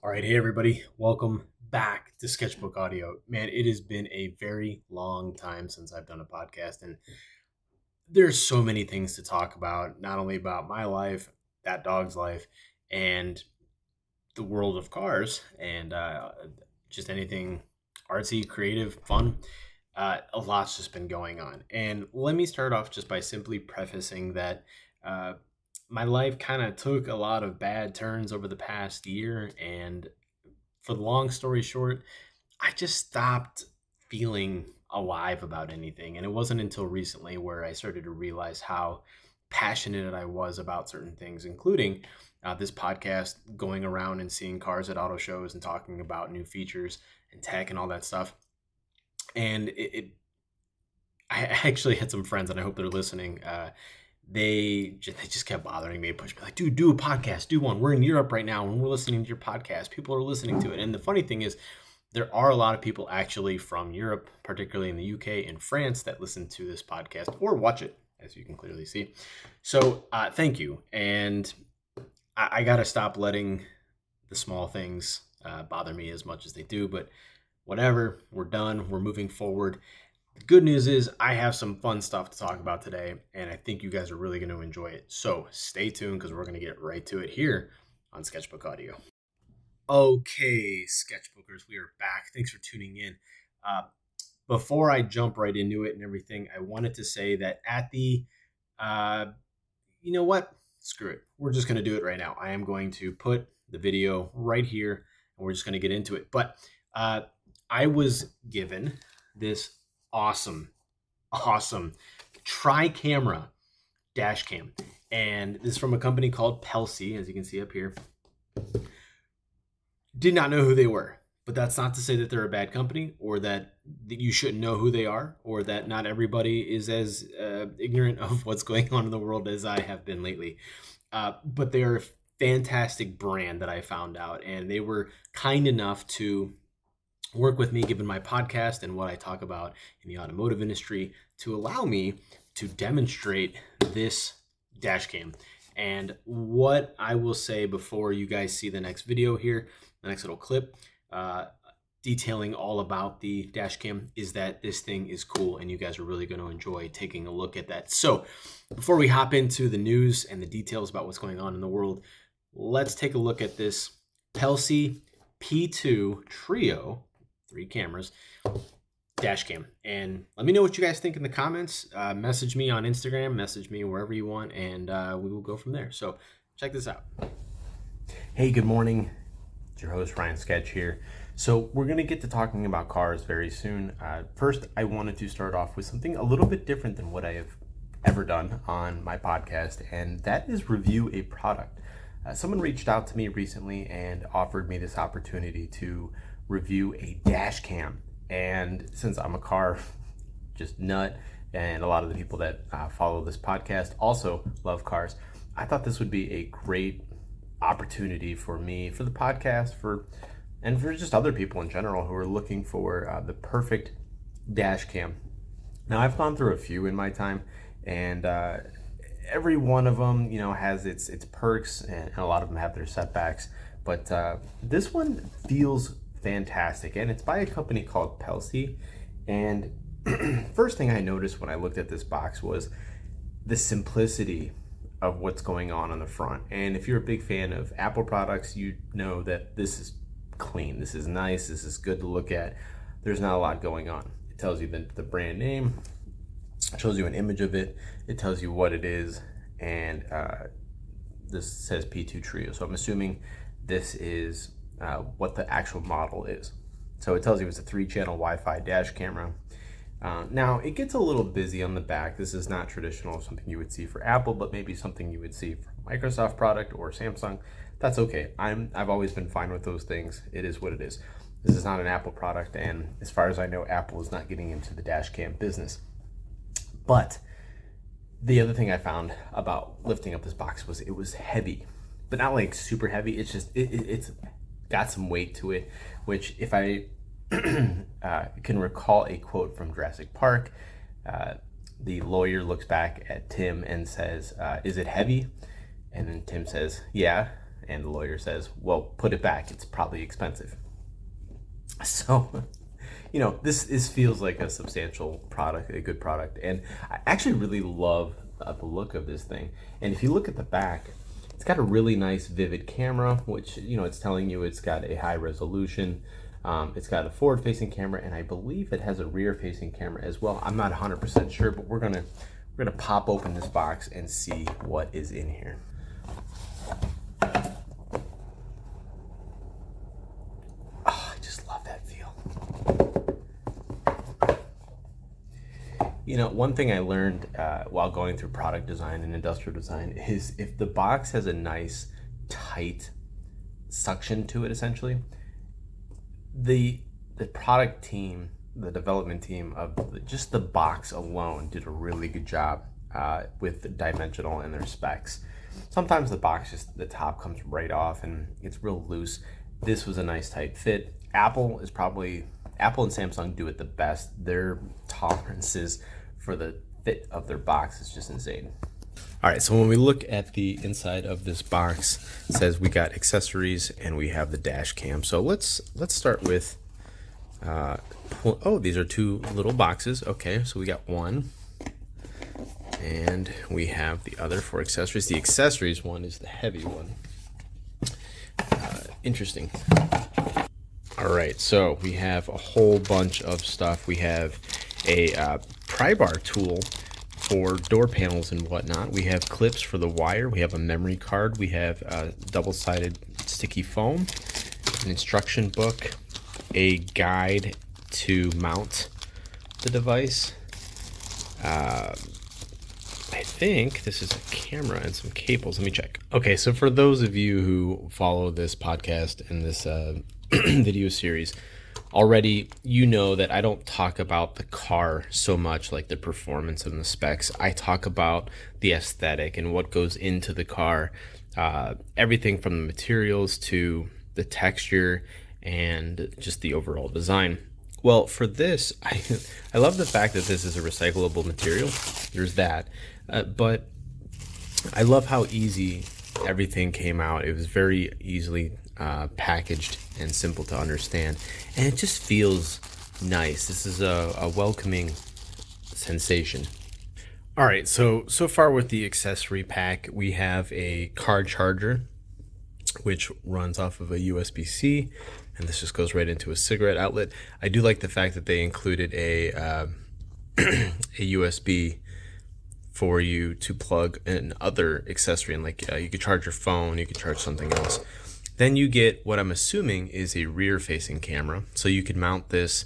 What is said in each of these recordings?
All right, hey everybody, welcome back to Sketchbook Audio. Man, it has been a very long time since I've done a podcast, and there's so many things to talk about, not only about my life, that dog's life, and the world of cars, and just anything artsy, creative, fun. A lot's just been going on. And let me start off just by simply prefacing that uh, my life kind of took a lot of bad turns over the past year, and for the long story short, I just stopped feeling alive about anything. And it wasn't until recently where I started to realize how passionate I was about certain things, including this podcast, going around and seeing cars at auto shows and talking about new features and tech and all that stuff. And I actually had some friends, and I hope they're listening. They just kept bothering me, pushing me like, dude, do a podcast, do one. We're in Europe right now, and we're listening to your podcast. People are listening to it, and the funny thing is, there are a lot of people actually from Europe, particularly in the UK and France, that listen to this podcast or watch it, as you can clearly see. So, thank you, and I got to stop letting the small things bother me as much as they do. But whatever, we're done. We're moving forward. The good news is I have some fun stuff to talk about today, and I think you guys are really going to enjoy it. So stay tuned because we're going to get right to it here on Sketchbook Audio. Okay, Sketchbookers, we are back. Thanks for tuning in. Before I jump right into it and everything, I wanted to say that at the, you know what? Screw it. We're just going to do it right now. I am going to put the video right here, and we're just going to get into it. But I was given this awesome tri-camera dash cam, and this is from a company called Pelsi, as you can see up here. Did not know who they were, but that's not to say that they're a bad company, or that you shouldn't know who they are, or that not everybody is as ignorant of what's going on in the world as I have been lately. But they're a fantastic brand that I found out, and they were kind enough to work with me, given my podcast and what I talk about in the automotive industry, to allow me to demonstrate this dash cam. And what I will say before you guys see the next video here, the next little clip, detailing all about the dash cam, is that this thing is cool and you guys are really going to enjoy taking a look at that. So before we hop into the news and the details about what's going on in the world, let's take a look at this Pelsi P2 Trio, 3 cameras, dash cam. And let me know what you guys think in the comments. Message me on Instagram, message me wherever you want, and we will go from there. So check this out. Hey, good morning. It's your host, Ryan Sketch here. So we're going to get to talking about cars very soon. First, I wanted to start off with something a little bit different than what I have ever done on my podcast, and that is review a product. Someone reached out to me recently and offered me this opportunity to review a dash cam. And since I'm a car just nut, and a lot of the people that follow this podcast also love cars, I thought this would be a great opportunity for me, for the podcast, and for just other people in general who are looking for the perfect dash cam. Now, I've gone through a few in my time, and every one of them, has its perks, and a lot of them have their setbacks. But this one feels fantastic, and it's by a company called Pelsi. And first thing I noticed when I looked at this box was the simplicity of what's going on the front. And if you're a big fan of Apple products, you know that this is clean, this is nice, this is good to look at. There's not a lot going on. It tells you the brand name, it shows you an image of it, it tells you what it is, and this says P2 Trio, so I'm assuming this is what the actual model is. So it tells you it's a 3-channel Wi-Fi dash camera. Now, it gets a little busy on the back. This is not traditional, something you would see for Apple, but maybe something you would see for a Microsoft product or Samsung. That's okay. I've always been fine with those things. It is what it is. This is not an Apple product, and as far as I know, Apple is not getting into the dash cam business. But the other thing I found about lifting up this box was it was heavy, but not like super heavy. It's just, it's got some weight to it, which if I can recall a quote from Jurassic Park, the lawyer looks back at Tim and says, is it heavy? And then Tim says, yeah. And the lawyer says, well, put it back. It's probably expensive. So, this feels like a substantial product, a good product. And I actually really love the look of this thing. And if you look at the back, it's got a really nice vivid camera, which, it's telling you it's got a high resolution. It's got a forward-facing camera, and I believe it has a rear-facing camera as well. I'm not 100% sure, but we're gonna pop open this box and see what is in here. Oh, I just love that feel. One thing I learned while going through product design and industrial design is if the box has a nice, tight suction to it, essentially, the product team, the development team of just the box alone did a really good job with the dimensional and their specs. Sometimes the box, just the top comes right off and it's real loose. This was a nice tight fit. Apple and Samsung do it the best. Their tolerances for the fit of their box is just insane. All right, so when we look at the inside of this box, it says we got accessories and we have the dash cam. So let's start with, these are two little boxes. Okay, so we got one and we have the other for accessories. The accessories one is the heavy one. Interesting. All right, so we have a whole bunch of stuff. We have a pry bar tool for door panels and whatnot. We have clips for the wire. We have a memory card. We have a double-sided sticky foam, an instruction book, a guide to mount the device. I think this is a camera and some cables. Let me check. Okay, so for those of you who follow this podcast and this video series, already you know that I don't talk about the car so much, like the performance and the specs. I talk about the aesthetic and what goes into the car, everything from the materials to the texture and just the overall design. Well, for this, I love the fact that this is a recyclable material. There's that. But I love how easy everything came out. It was very easily packaged and simple to understand. And it just feels nice. This is a welcoming sensation. All right, so far with the accessory pack, we have a car charger, which runs off of a USB-C, and this just goes right into a cigarette outlet. I do like the fact that they included a USB for you to plug an other accessory in, like you could charge your phone, you could charge something else. Then you get what I'm assuming is a rear-facing camera, so you could mount this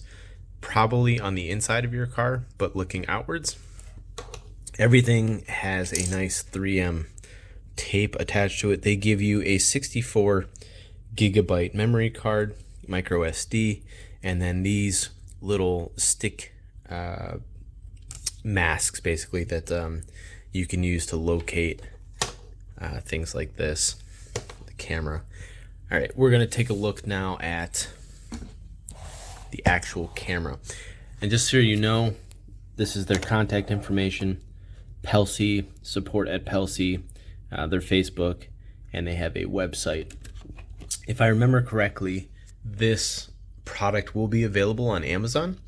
probably on the inside of your car, but looking outwards. Everything has a nice 3M tape attached to it. They give you a 64 gigabyte memory card, micro SD, and then these little stick masks basically that you can use to locate things like this, the camera. All right, we're gonna take a look now at the actual camera. And just so you know, this is their contact information, Pelsi, support at Pelsi, their Facebook, and they have a website. If I remember correctly, this product will be available on Amazon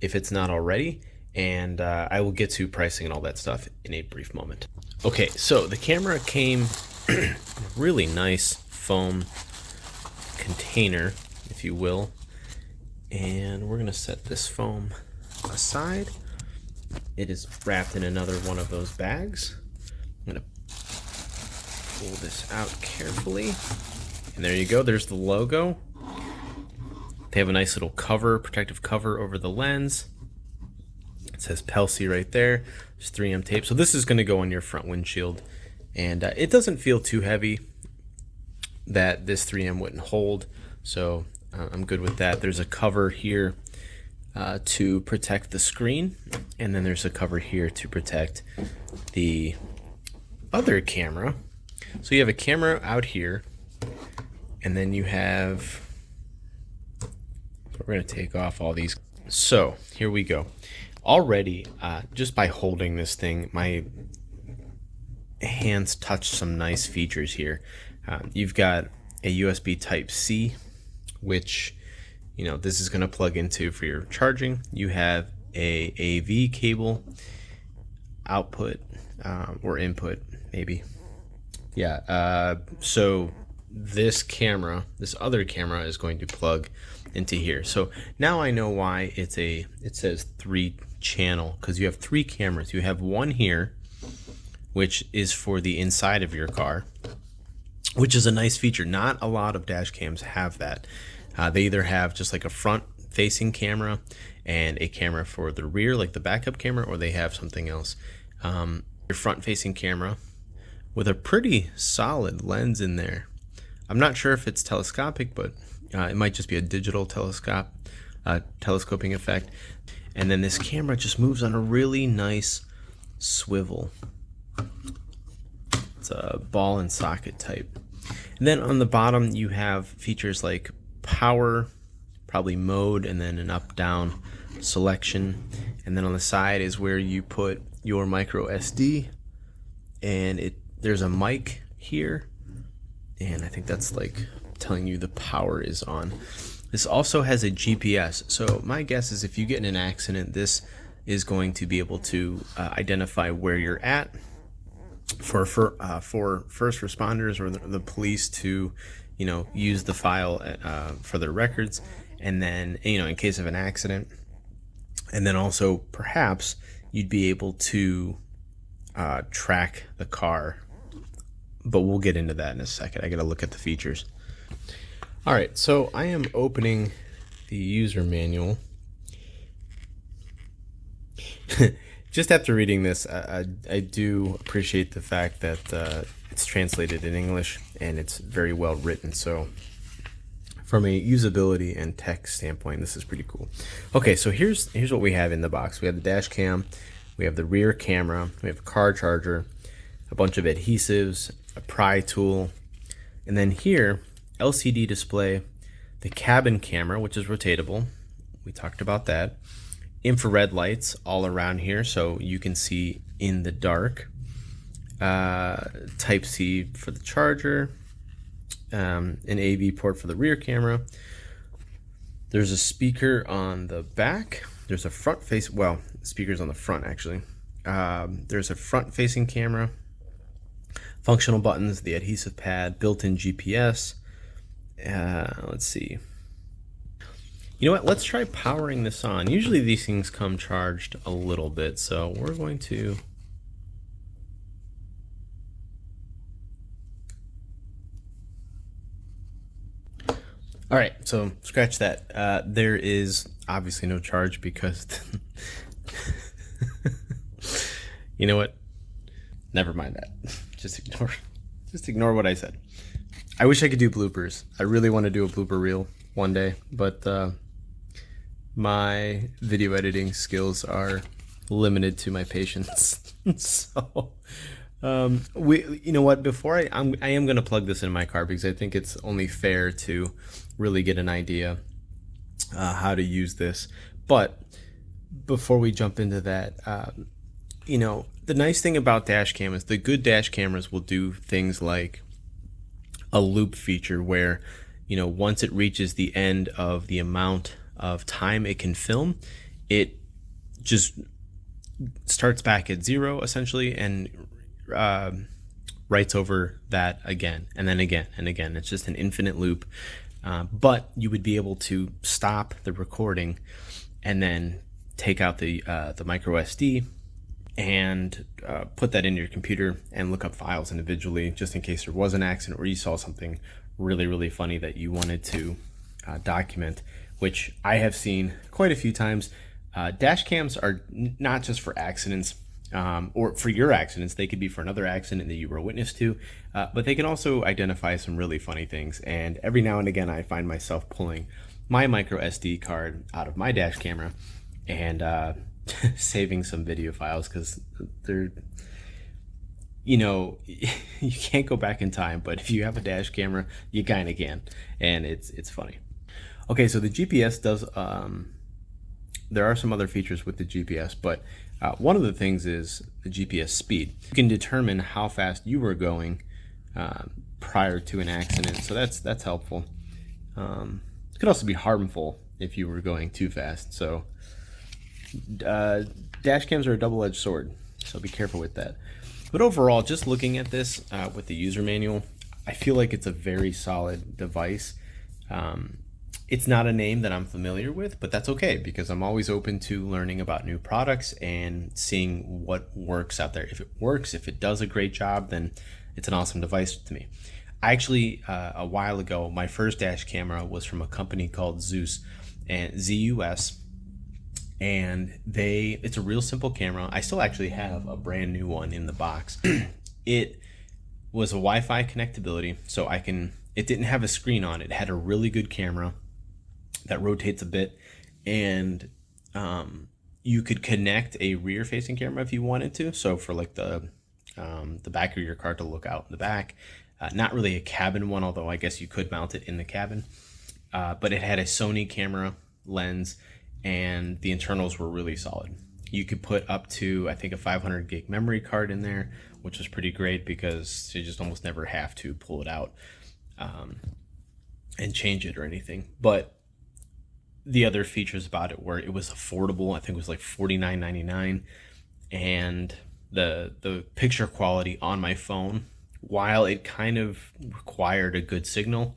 if it's not already, and I will get to pricing and all that stuff in a brief moment. Okay, so the camera came in a really nice foam container, if you will, and we're gonna set this foam aside. It is wrapped in another one of those bags. I'm gonna pull this out carefully, and there you go, there's the logo. They have a nice little cover, protective cover over the lens. It says Pelsi right there. There's 3M tape. So this is going to go on your front windshield, and it doesn't feel too heavy that this 3M wouldn't hold, so I'm good with that. There's a cover here to protect the screen, and then there's a cover here to protect the other camera. So you have a camera out here, and then you have, we're going to take off all these. So here we go. Already, just by holding this thing, my hands touch some nice features here. You've got a USB Type C, which, you know, this is going to plug into for your charging. You have a AV cable output, or input maybe. Yeah. So this other camera is going to plug into here. So now I know why it says 3-channel, because you have 3 cameras. You have one here, which is for the inside of your car, which is a nice feature. Not a lot of dash cams have that. They either have just like a front facing camera and a camera for the rear, like the backup camera, or they have something else. Your front facing camera with a pretty solid lens in there. I'm not sure if it's telescopic, but it might just be a digital telescoping effect. And then this camera just moves on a really nice swivel. It's a ball and socket type. And then on the bottom you have features like power, probably mode, and then an up-down selection. And then on the side is where you put your micro SD, and there's a mic here, and I think that's like telling you the power is on. This also has a GPS, so my guess is if you get in an accident, this is going to be able to identify where you're at for first responders or the police to, you know, use the file for their records, and then, you know, in case of an accident. And then also perhaps you'd be able to track the car, but we'll get into that in a second. I gotta look at the features. All right, so I am opening the user manual. Just after reading this, I do appreciate the fact that it's translated in English and it's very well written. So from a usability and tech standpoint, this is pretty cool. Okay, so here's what we have in the box. We have the dash cam, we have the rear camera, we have a car charger, a bunch of adhesives, a pry tool, and then here, LCD display, the cabin camera, which is rotatable. We talked about that. Infrared lights all around here, so you can see in the dark. Type C for the charger, an AV port for the rear camera. There's a speaker on the back. There's a front face, well, speakers on the front actually. There's a front facing camera, functional buttons, the adhesive pad, built-in GPS. Let's see. You know what? Let's try powering this on. Usually these things come charged a little bit, so we're going to... All right, so scratch that. There is obviously no charge because... You know what? Never mind that. Just ignore what I said. I wish I could do bloopers. I really want to do a blooper reel one day, but my video editing skills are limited to my patience. So you know what, before I am going to plug this in my car because I think it's only fair to really get an idea how to use this. But before we jump into that, you know, the nice thing about dash cam is the good dash cameras will do things like a loop feature where, you know, once it reaches the end of the amount of time it can film, it just starts back at 0 essentially and writes over that again and then again and again. It's just an infinite loop, but you would be able to stop the recording and then take out the micro SD and put that into your computer and look up files individually just in case there was an accident or you saw something really, really funny that you wanted to document, which I have seen quite a few times. Dash cams are not just for accidents or for your accidents. They could be for another accident that you were a witness to, but they can also identify some really funny things. And every now and again, I find myself pulling my micro SD card out of my dash camera and saving some video files because they're, you know, you can't go back in time, but if you have a dash camera, you kind of can, and it's funny. Okay, so the GPS does, there are some other features with the GPS, but one of the things is the GPS speed. You can determine how fast you were going prior to an accident, so that's helpful. It could also be harmful if you were going too fast. So dash cams are a double-edged sword, so be careful with that. But overall, just looking at this with the user manual, I feel like it's a very solid device. It's not a name that I'm familiar with, but that's okay, because I'm always open to learning about new products and seeing what works out there. If it works, if it does a great job, then it's an awesome device to me. I actually, a while ago, my first dash camera was from a company called Zeus, and ZUS, and it's a real simple camera. I still actually have a brand new one in the box. It was a Wi-Fi connectability, so it didn't have a screen on it. It had a really good camera that rotates a bit, and you could connect a rear-facing camera if you wanted to. So for like the back of your car to look out in the back. Not really a cabin one, although I guess you could mount it in the cabin. But it had a Sony camera lens, and the internals were really solid. You could put up to, I think, a 500 gig memory card in there, which was pretty great because you just almost never have to pull it out and change it or anything. But the other features about it were it was affordable. I think it was like $49.99, and the picture quality on my phone, while it kind of required a good signal,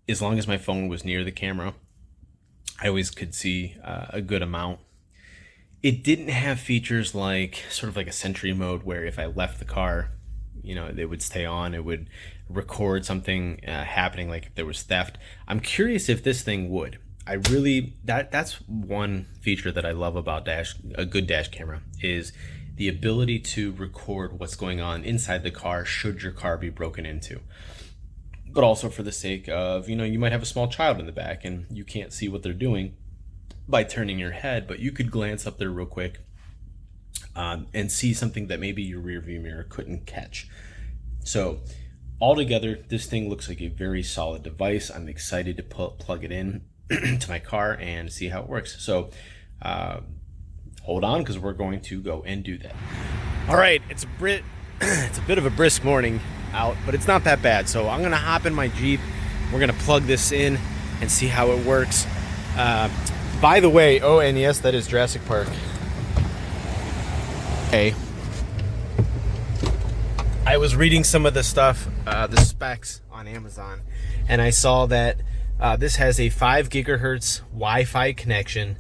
as long as my phone was near the camera, I always could see a good amount. It didn't have features like sort of like a Sentry mode, where if I left the car, it would stay on. It would record something happening, like if there was theft. I'm curious if this thing would. That's one feature that I love about a good dash camera, is the ability to record what's going on inside the car should your car be broken into. But also for the sake of, you might have a small child in the back and you can't see what they're doing by turning your head, but you could glance up there real quick and see something that maybe your rear view mirror couldn't catch. So altogether, this thing looks like a very solid device. I'm excited to plug it in to my car and see how it works. So hold on, because we're going to go and do that. All right, it's a bit of a brisk morning out, but it's not that bad. So I'm gonna hop in my Jeep. We're gonna plug this in and see how it works. By the way, oh, and yes, that is Jurassic Park. Okay. I was reading some of the stuff, the specs on Amazon, and I saw that this has a 5 gigahertz Wi-Fi connection.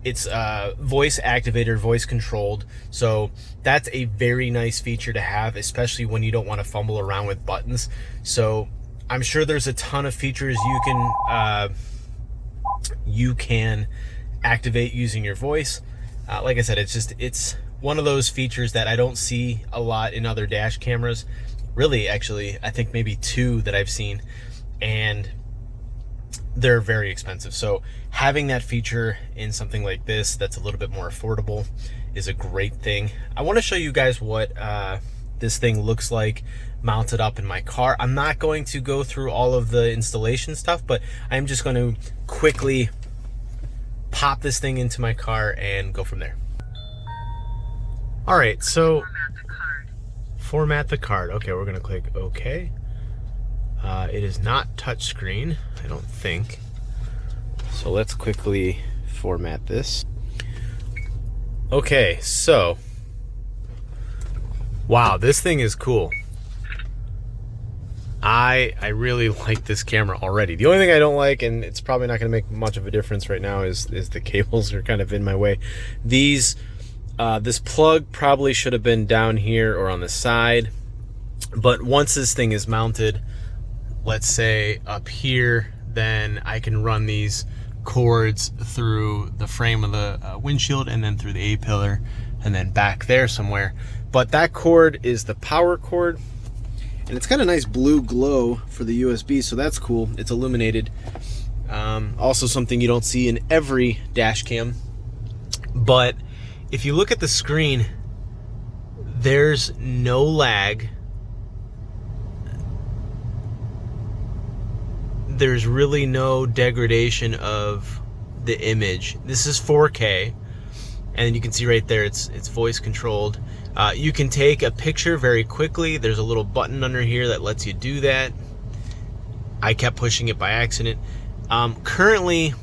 It's voice activated, voice controlled. So that's a very nice feature to have, especially when you don't want to fumble around with buttons. So I'm sure there's a ton of features you can activate using your voice. Like I said, it's one of those features that I don't see a lot in other dash cameras. Really, actually, I think maybe 2 that I've seen, and they're very expensive. So having that feature in something like this that's a little bit more affordable is a great thing. I want to show you guys what this thing looks like mounted up in my car. I'm not going to go through all of the installation stuff, but I'm just going to quickly pop this thing into my car and go from there. All right, so format the card. Okay, we're going to click OK. It is not touchscreen, I don't think. So let's quickly format this. Okay, so wow, this thing is cool. I really like this camera already. The only thing I don't like, and it's probably not going to make much of a difference right now, is the cables are kind of in my way. This plug probably should have been down here or on the side, but once this thing is mounted, let's say up here, then I can run these cords through the frame of the windshield, and then through the A-pillar, and then back there somewhere. But that cord is the power cord, and it's got a nice blue glow for the USB, so that's cool. It's illuminated. Also something you don't see in every dash cam. But if you look at the screen, there's no lag. There's really no degradation of the image. This is 4K, and you can see right there it's voice controlled. You can take a picture very quickly. There's a little button under here that lets you do that. I kept pushing it by accident. Currently,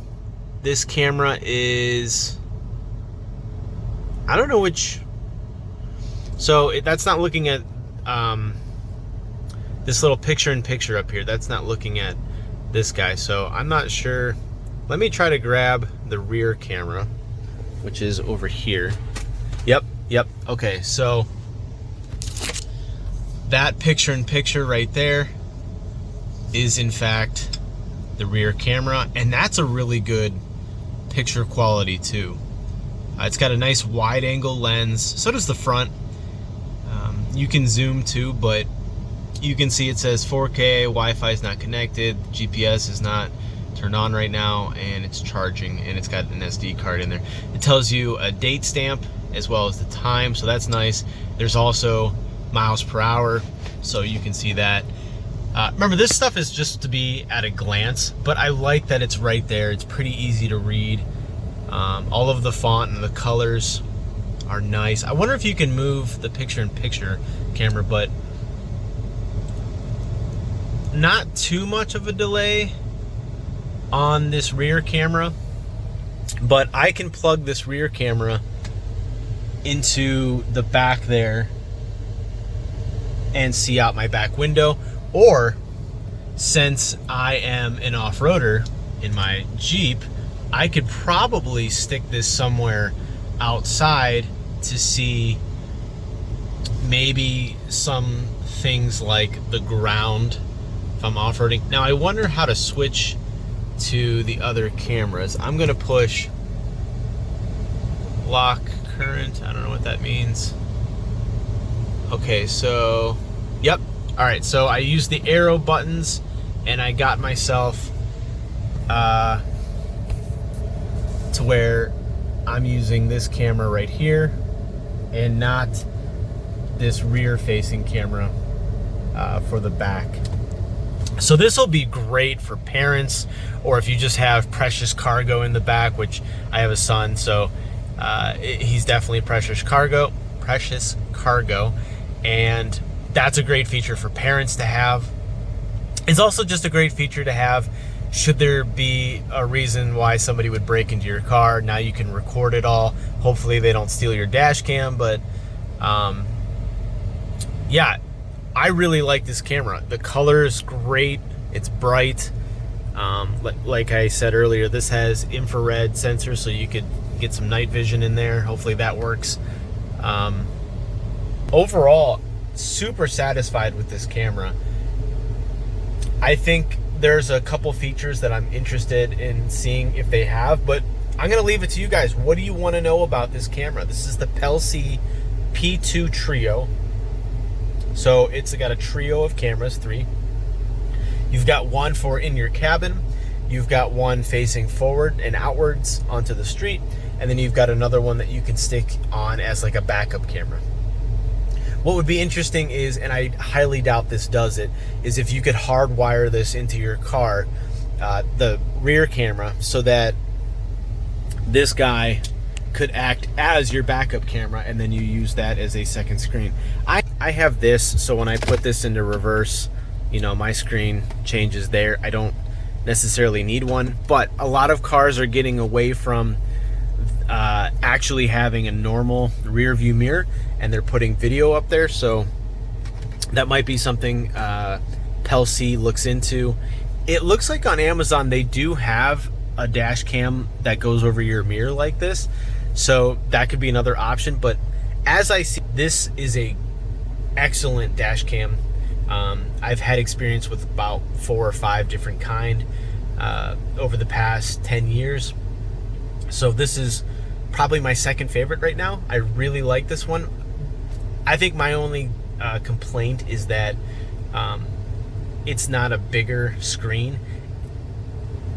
this camera is, I don't know which, so that's not looking at this little picture-in-picture up here. That's not looking at this guy, so I'm not sure. Let me try to grab the rear camera, which is over here. Yep, okay, so that picture-in-picture right there is in fact the rear camera, and that's a really good picture quality too. It's got a nice wide angle lens, so does the front. You can zoom too, but you can see it says 4K, Wi-Fi is not connected, GPS is not turned on right now, and it's charging, and it's got an SD card in there. It tells you a date stamp as well as the time, so that's nice. There's also miles per hour, so you can see that. Remember, this stuff is just to be at a glance, but I like that it's right there. It's pretty easy to read. All of the font and the colors are nice. I wonder if you can move the picture-in-picture camera, but not too much of a delay on this rear camera. But I can plug this rear camera into the back there and see out my back window. Or, since I am an off-roader in my Jeep, I could probably stick this somewhere outside to see maybe some things like the ground if I'm off-roading. Now, I wonder how to switch to the other cameras. I'm going to push lock current. I don't know what that means. Okay, so, yep. All right, so I used the arrow buttons, and I got myself to where I'm using this camera right here and not this rear-facing camera for the back. So this will be great for parents, or if you just have precious cargo in the back, which I have a son, so he's definitely precious cargo, and that's a great feature for parents to have. It's also just a great feature to have should there be a reason why somebody would break into your car. Now you can record it all. Hopefully they don't steal your dash cam, but yeah, I really like this camera. The color is great. It's bright. Like I said earlier, this has infrared sensors, so you could get some night vision in there. Hopefully that works. Overall, super satisfied with this camera. I think there's a couple features that I'm interested in seeing if they have, but I'm going to leave it to you guys. What do you want to know about this camera? This is the Pelsi P2 Trio. So it's got a trio of cameras, 3. You've got one for in your cabin. You've got one facing forward and outwards onto the street. And then you've got another one that you can stick on as like a backup camera. What would be interesting is, and I highly doubt this does it, is if you could hardwire this into your car, the rear camera, so that this guy could act as your backup camera, and then you use that as a second screen. I have this, so when I put this into reverse, you know, my screen changes there. I don't necessarily need one, but a lot of cars are getting away from actually having a normal rear view mirror, and they're putting video up there, so that might be something Pelsi looks into. It looks like on Amazon they do have a dash cam that goes over your mirror like this, so that could be another option. But as I see, this is a excellent dash cam. I've had experience with about 4 or 5 different kind over the past 10 years, so this is probably my second favorite right now. I really like this one. I think my only complaint is that it's not a bigger screen.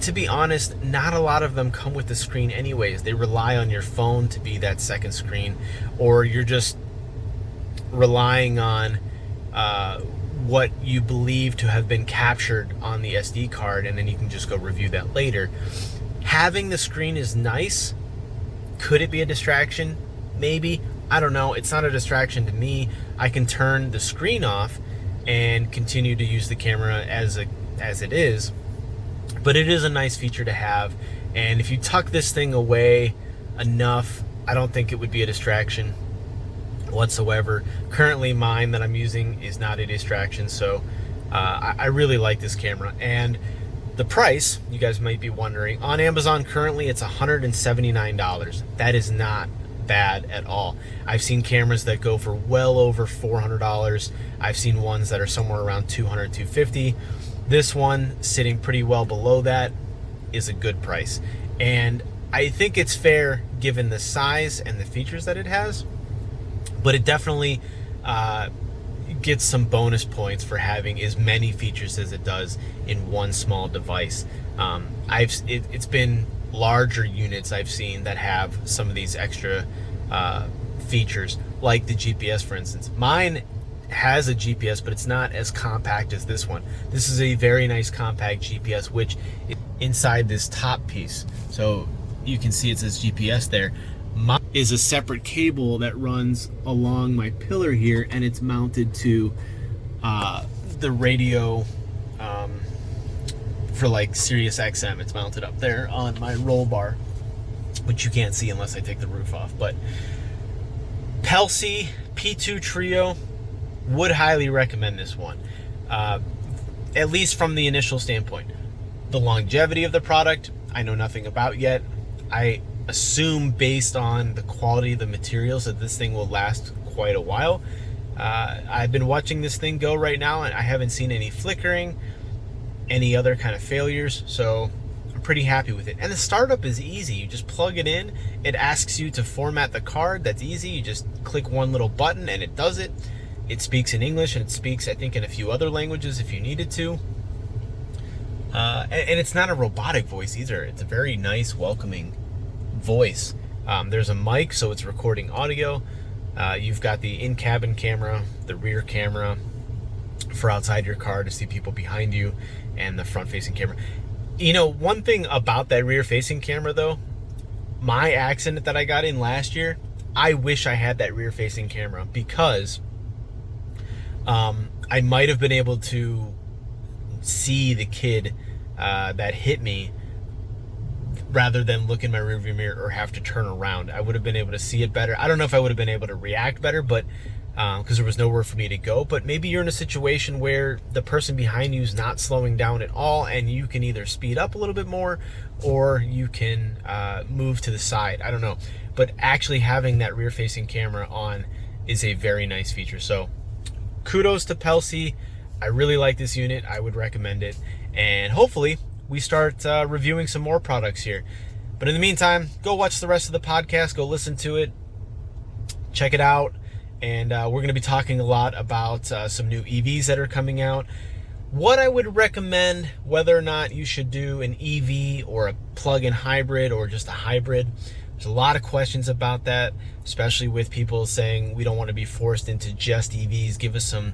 To be honest, not a lot of them come with the screen anyways. They rely on your phone to be that second screen, or you're just relying on what you believe to have been captured on the SD card, and then you can just go review that later. Having the screen is nice, Could it be a distraction? Maybe. I don't know. It's not a distraction to me. I can turn the screen off and continue to use the camera as it is. But it is a nice feature to have. And if you tuck this thing away enough, I don't think it would be a distraction whatsoever. Currently, mine that I'm using is not a distraction, so I really like this camera. And the price, you guys might be wondering, on Amazon currently it's $179. That is not bad at all. I've seen cameras that go for well over $400. I've seen ones that are somewhere around $200, $250. This one, sitting pretty well below that, is a good price. And I think it's fair given the size and the features that it has, but it definitely gets some bonus points for having as many features as it does in one small device. It's been larger units I've seen that have some of these extra features, like the GPS, for instance. Mine has a GPS, but it's not as compact as this one. This is a very nice compact GPS, which is inside this top piece. So you can see it says GPS there. Mine is a separate cable that runs along my pillar here, and it's mounted to the radio for like Sirius XM. It's mounted up there on my roll bar, which you can't see unless I take the roof off. But Pelsi P2 Trio, would highly recommend this one, at least from the initial standpoint. The longevity of the product, I know nothing about yet. I assume based on the quality of the materials that this thing will last quite a while. I've been watching this thing go right now, and I haven't seen any flickering, any other kind of failures, so I'm pretty happy with it. And the startup is easy. You just plug it in. It asks you to format the card. That's easy. You just click one little button and it does it. It speaks in English, and it speaks, I think, in a few other languages if you needed to. And it's not a robotic voice either. It's a very nice, welcoming voice. There's a mic, so it's recording audio. You've got the in-cabin camera, the rear camera for outside your car to see people behind you, and the front-facing camera. You know, one thing about that rear-facing camera, though, my accident that I got in last year, I wish I had that rear-facing camera, because I might have been able to see the kid that hit me rather than look in my rearview mirror or have to turn around. I would have been able to see it better. I don't know if I would have been able to react better, but because there was nowhere for me to go. But maybe you're in a situation where the person behind you is not slowing down at all, and you can either speed up a little bit more or you can move to the side. I don't know. But actually having that rear-facing camera on is a very nice feature. So kudos to Pelsi. I really like this unit. I would recommend it. And hopefully we start reviewing some more products here. But in the meantime, go watch the rest of the podcast. Go listen to it. Check it out. And we're going to be talking a lot about some new EVs that are coming out. What I would recommend, whether or not you should do an EV or a plug-in hybrid or just a hybrid. There's a lot of questions about that, especially with people saying we don't want to be forced into just EVs. Give us some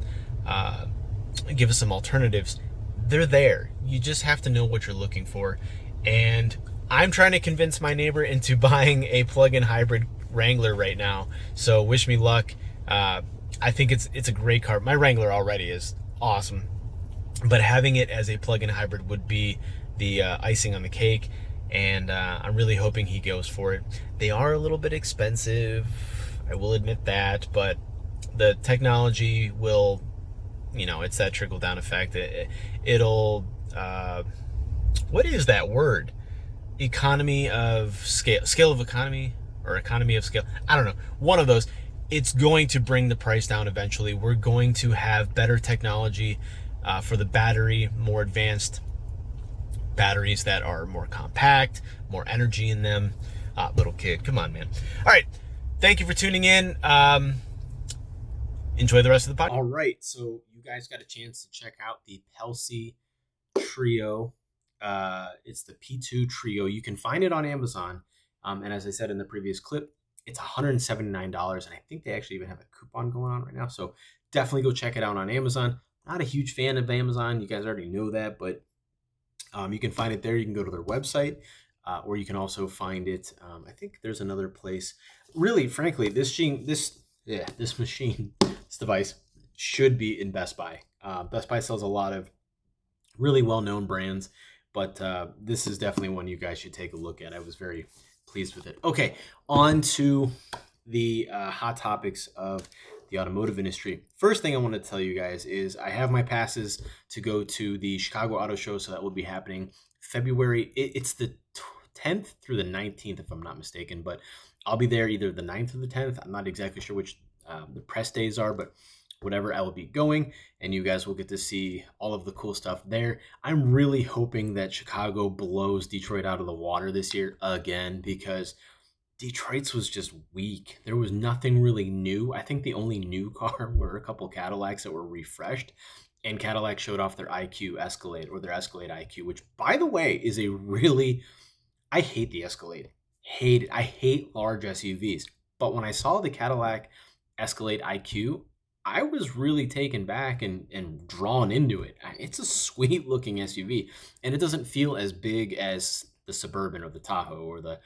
alternatives. They're there. You just have to know what you're looking for. And I'm trying to convince my neighbor into buying a plug-in hybrid Wrangler right now. So wish me luck. I think it's a great car. My Wrangler already is awesome, but having it as a plug-in hybrid would be the icing on the cake. And I'm really hoping he goes for it. They are a little bit expensive, I will admit that, but the technology will, it's that trickle-down effect. It'll what is that word? Economy of scale of economy, or economy of scale. I don't know. One of those. It's going to bring the price down eventually. We're going to have better technology for the battery, more advanced batteries that are more compact, more energy in them. Little kid, come on, man. All right. Thank you for tuning in. Enjoy the rest of the podcast. All right. So you guys got a chance to check out the Pelsi Trio. It's the P2 Trio. You can find it on Amazon. And as I said in the previous clip, it's $179. And I think they actually even have a coupon going on right now. So definitely go check it out on Amazon. Not a huge fan of Amazon. You guys already know that, but you can find it there. You can go to their website. or you can also find it. I think there's another place. Really, frankly, this machine, this device should be in Best Buy. Best Buy sells a lot of really well-known brands, but this is definitely one you guys should take a look at. I was very pleased with it. Okay, on to the hot topics of the automotive industry. First thing I want to tell you guys is I have my passes to go to the Chicago Auto Show, so that will be happening February. It's the 10th through the 19th, if I'm not mistaken, but I'll be there either the 9th or the 10th. I'm not exactly sure which the press days are, but whatever, I will be going, and you guys will get to see all of the cool stuff there. I'm really hoping that Chicago blows Detroit out of the water this year again, because Detroit's was just weak. There was nothing really new. I think the only new car were a couple Cadillacs that were refreshed, and Cadillac showed off their IQ Escalade, or their Escalade IQ, which, by the way, is a really... I hate the Escalade. Hate it. I hate large SUVs. But when I saw the Cadillac Escalade IQ, I was really taken back and drawn into it. It's a sweet looking SUV, and it doesn't feel as big as the Suburban or the Tahoe or the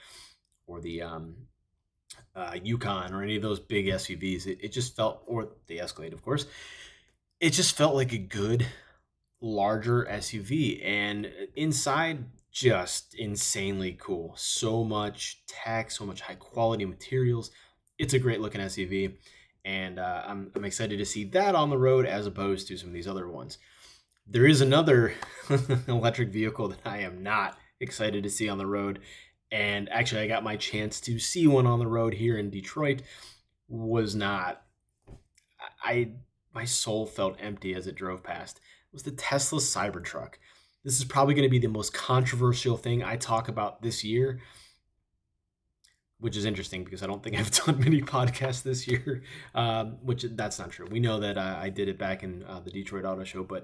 Yukon or any of those big SUVs. It just felt, or the Escalade, of course. It just felt like a good larger SUV, and inside just insanely cool. So much tech, so much high quality materials. It's a great looking SUV, and I'm excited to see that on the road as opposed to some of these other ones. There is another electric vehicle that I am not excited to see on the road, and actually I got my chance to see one on the road here in Detroit. Was not, I my soul felt empty as it drove past. It was the Tesla Cybertruck. This is probably going to be the most controversial thing I talk about this year, which is interesting because I don't think I've done many podcasts this year, which that's not true. We know that I did it back in the Detroit Auto Show, but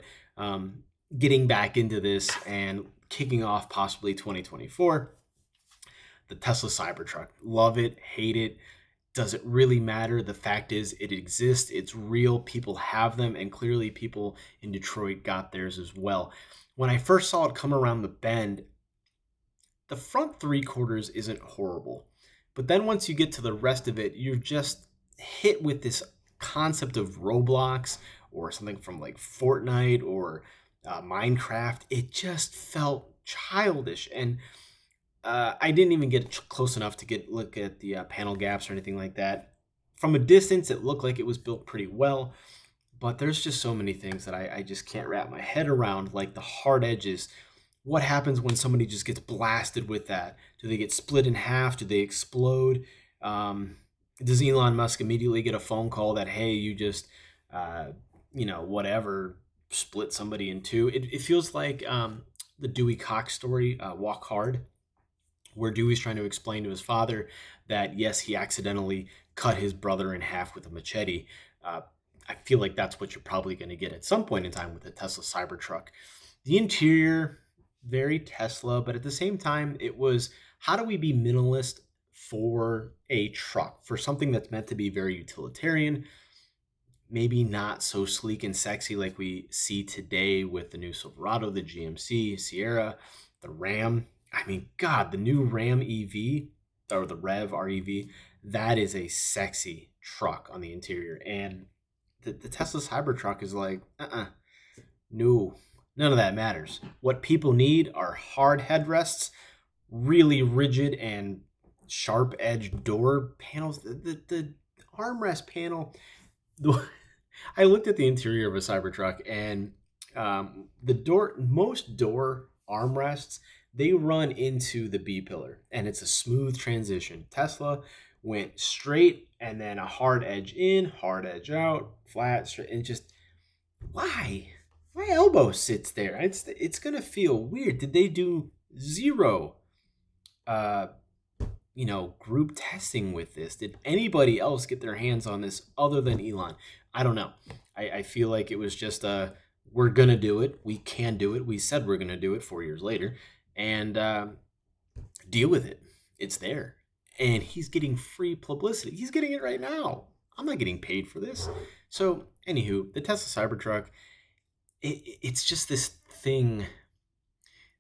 getting back into this and kicking off possibly 2024, the Tesla Cybertruck. Love it, hate it. Does it really matter? The fact is it exists, it's real, people have them, and clearly people in Detroit got theirs as well. When I first saw it come around the bend, the front three quarters isn't horrible. But then once you get to the rest of it, you're just hit with this concept of Roblox or something from like Fortnite or Minecraft. It just felt childish, and I didn't even get close enough to look at the panel gaps or anything like that. From a distance, it looked like it was built pretty well, but there's just so many things that I just can't wrap my head around, like the hard edges. What happens when somebody just gets blasted with that? Do they get split in half? Do they explode? Does Elon Musk immediately get a phone call that, hey, you just, whatever, split somebody in two? It feels like the Dewey Cox story, Walk Hard, where Dewey's trying to explain to his father that, yes, he accidentally cut his brother in half with a machete. I feel like that's what you're probably going to get at some point in time with the Tesla Cybertruck. The interior, very Tesla, but at the same time, it was, how do we be minimalist for a truck, for something that's meant to be very utilitarian, maybe not so sleek and sexy like we see today with the new Silverado, the GMC, Sierra, the Ram. I mean, God, the new Ram EV, or the Rev REV, that is a sexy truck on the interior. And the Tesla Cybertruck is like, no, none of that matters. What people need are hard headrests, really rigid and sharp edged door panels. The armrest panel, I looked at the interior of a Cybertruck, and most door armrests, they run into the B pillar, and it's a smooth transition. Tesla went straight and then a hard edge in, hard edge out, flat, straight, and just, why? My elbow sits there. It's gonna feel weird. Did they do zero group testing with this? Did anybody else get their hands on this other than Elon? I don't know. I feel like it was just we're gonna do it. We can do it. We said we're gonna do it 4 years later, and deal with it. It's there, and he's getting free publicity. He's getting it right now. I'm not getting paid for this. So, anywho, the Tesla Cybertruck, it's just this thing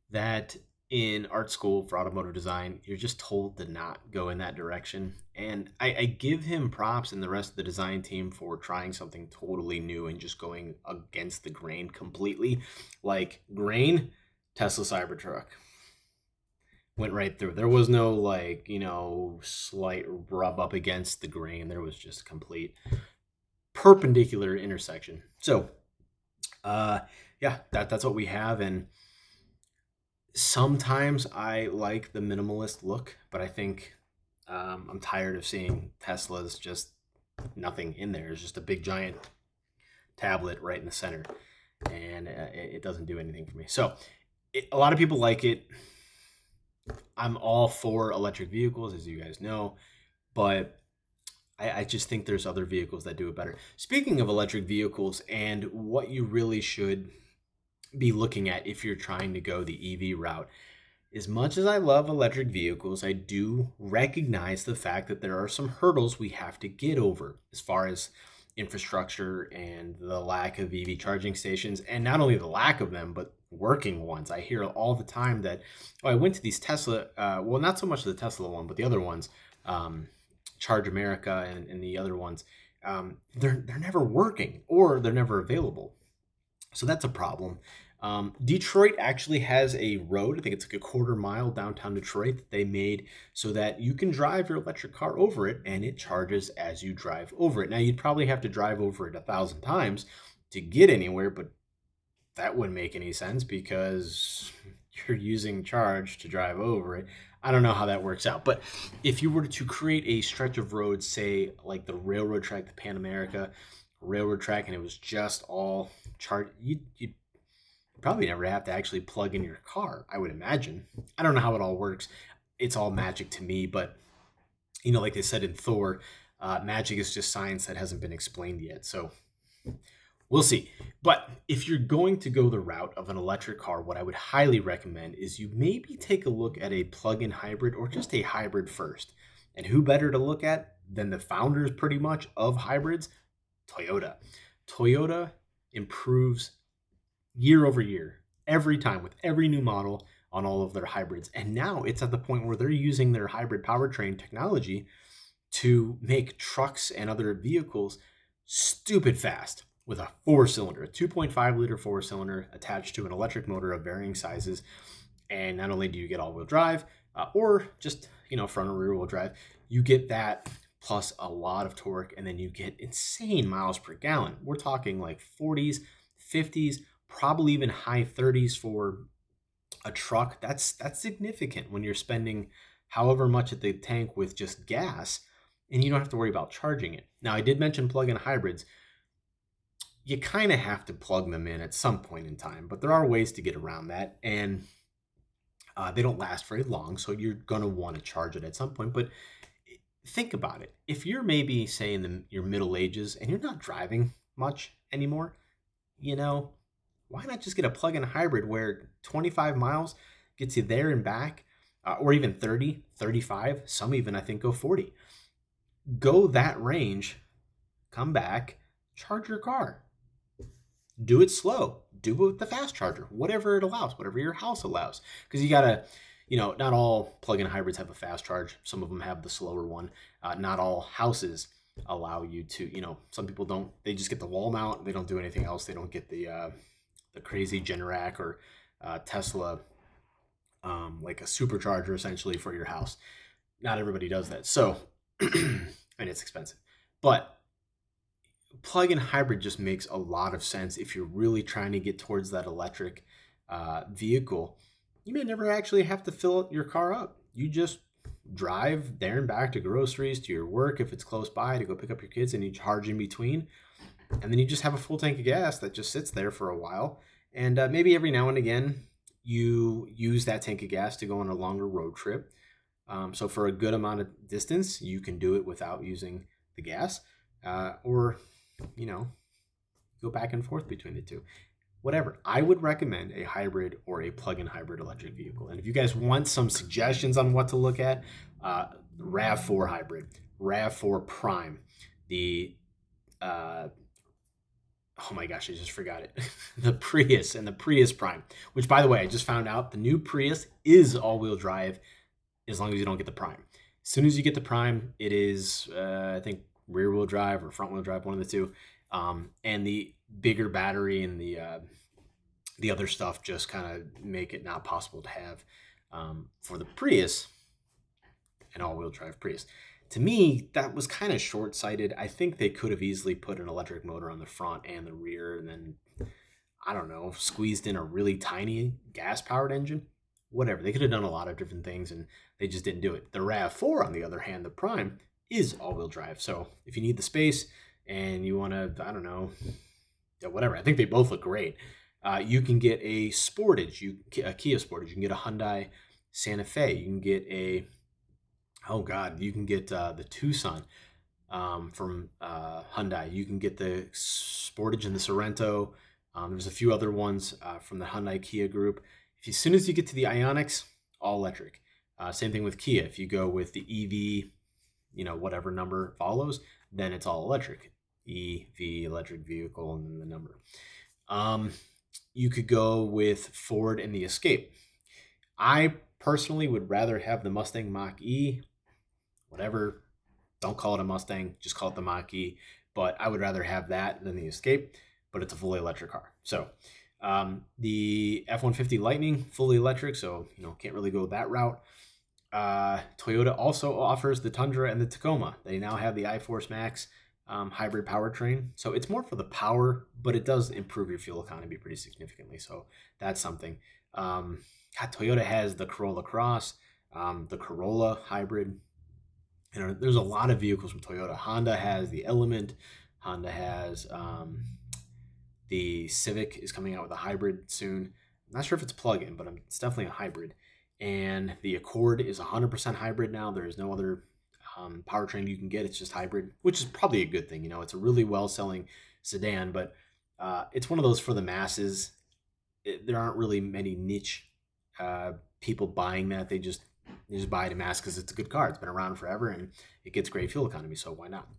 that in art school for automotive design, you're just told to not go in that direction. And I give him props and the rest of the design team for trying something totally new and just going against the grain completely. Like grain, Tesla Cybertruck went right through. There was no like, slight rub up against the grain. There was just complete perpendicular intersection. So, yeah, that's what we have. And sometimes I like the minimalist look, but I think I'm tired of seeing Teslas just nothing in there. It's just a big giant tablet right in the center, and it doesn't do anything for me. So a lot of people like it. I'm all for electric vehicles, as you guys know, but I just think there's other vehicles that do it better. Speaking of electric vehicles and what you really should be looking at if you're trying to go the EV route, as much as I love electric vehicles, I do recognize the fact that there are some hurdles we have to get over as far as infrastructure and the lack of EV charging stations, and not only the lack of them, but working ones. I hear all the time that, oh, I went to these Tesla, well, not so much the Tesla one, but the other ones, Charge America and the other ones, they're never working or they're never available. So that's a problem. Detroit actually has a road, I think it's like a quarter mile downtown Detroit, that they made so that you can drive your electric car over it and it charges as you drive over it. Now, you'd probably have to drive over it 1,000 times to get anywhere, but that wouldn't make any sense because you're using charge to drive over it. I don't know how that works out, but if you were to create a stretch of road, say like the railroad track, the Pan America railroad track, and it was just all charged, you'd probably never have to actually plug in your car, I would imagine. I don't know how it all works. It's all magic to me, but like they said in Thor, magic is just science that hasn't been explained yet. So we'll see. But if you're going to go the route of an electric car, what I would highly recommend is you maybe take a look at a plug-in hybrid or just a hybrid first. And who better to look at than the founders pretty much of hybrids? Toyota. Toyota improves year over year, every time with every new model on all of their hybrids. And now it's at the point where they're using their hybrid powertrain technology to make trucks and other vehicles stupid fast with a 4-cylinder, a 2.5 liter 4-cylinder attached to an electric motor of varying sizes. And not only do you get all-wheel drive or just, front or rear wheel drive, you get that plus a lot of torque, and then you get insane miles per gallon. We're talking like 40s, 50s, probably even high 30s for a truck. That's significant when you're spending however much at the tank with just gas, and you don't have to worry about charging it. Now, I did mention plug-in hybrids. You kind of have to plug them in at some point in time, but there are ways to get around that, and they don't last very long, so you're going to want to charge it at some point. But think about it. If you're maybe, say, in your middle ages and you're not driving much anymore, why not just get a plug-in hybrid where 25 miles gets you there and back, or even 30, 35, some even I think go 40. Go that range, come back, charge your car. Do it slow. Do it with the fast charger, whatever it allows, whatever your house allows. Because you got to, not all plug-in hybrids have a fast charge. Some of them have the slower one. Not all houses allow you to, some people don't. They just get the wall mount. They don't do anything else. They don't get the crazy Generac or Tesla, like a supercharger essentially for your house. Not everybody does that. So, and it's expensive. But plug-in hybrid just makes a lot of sense if you're really trying to get towards that electric vehicle. You may never actually have to fill your car up. You just drive there and back to groceries, to your work if it's close by, to go pick up your kids, and you charge in between. And then you just have a full tank of gas that just sits there for a while. And maybe every now and again, you use that tank of gas to go on a longer road trip. So for a good amount of distance, you can do it without using the gas. Or go back and forth between the two. Whatever. I would recommend a hybrid or a plug-in hybrid electric vehicle. And if you guys want some suggestions on what to look at, RAV4 hybrid, RAV4 Prime, the oh my gosh, I just forgot it. The Prius and the Prius Prime, which by the way, I just found out the new Prius is all-wheel drive as long as you don't get the Prime. As soon as you get the Prime, it is, I think, rear-wheel drive or front-wheel drive, one of the two. And the bigger battery and the other stuff just kind of make it not possible to have for the Prius, an all-wheel drive Prius. To me, that was kind of short-sighted. I think they could have easily put an electric motor on the front and the rear, and then I don't know, squeezed in a really tiny gas-powered engine. Whatever. They could have done a lot of different things, and they just didn't do it. The RAV4, on the other hand, the Prime, is all-wheel drive. So if you need the space and you want to, I don't know, whatever. I think they both look great. You can get a Sportage, a Kia Sportage. You can get a Hyundai Santa Fe. You can get you can get the Tucson from Hyundai. You can get the Sportage and the Sorento. There's a few other ones from the Hyundai Kia group. As soon as you get to the Ioniqs, all electric. Same thing with Kia. If you go with the EV, whatever number follows, then it's all electric. EV, electric vehicle, and then the number. You could go with Ford and the Escape. I personally would rather have the Mustang Mach-E, whatever. Don't call it a Mustang, just call it the Mach-E. But I would rather have that than the Escape, but it's a fully electric car. So the F-150 Lightning, fully electric, so can't really go that route. Toyota also offers the Tundra and the Tacoma. They now have the iForce Max hybrid powertrain. So it's more for the power, but it does improve your fuel economy pretty significantly. So that's something. Toyota has the Corolla Cross, the Corolla hybrid. There's a lot of vehicles from Toyota. Honda has the Element. Honda has the Civic is coming out with a hybrid soon. I'm not sure if it's plug-in, but it's definitely a hybrid. And the Accord is 100% hybrid now. There is no other powertrain you can get. It's just hybrid, which is probably a good thing. It's a really well-selling sedan, but it's one of those for the masses. There aren't really many niche people buying that. They just buy it in mass because it's a good car. It's been around forever and it gets great fuel economy, so why not?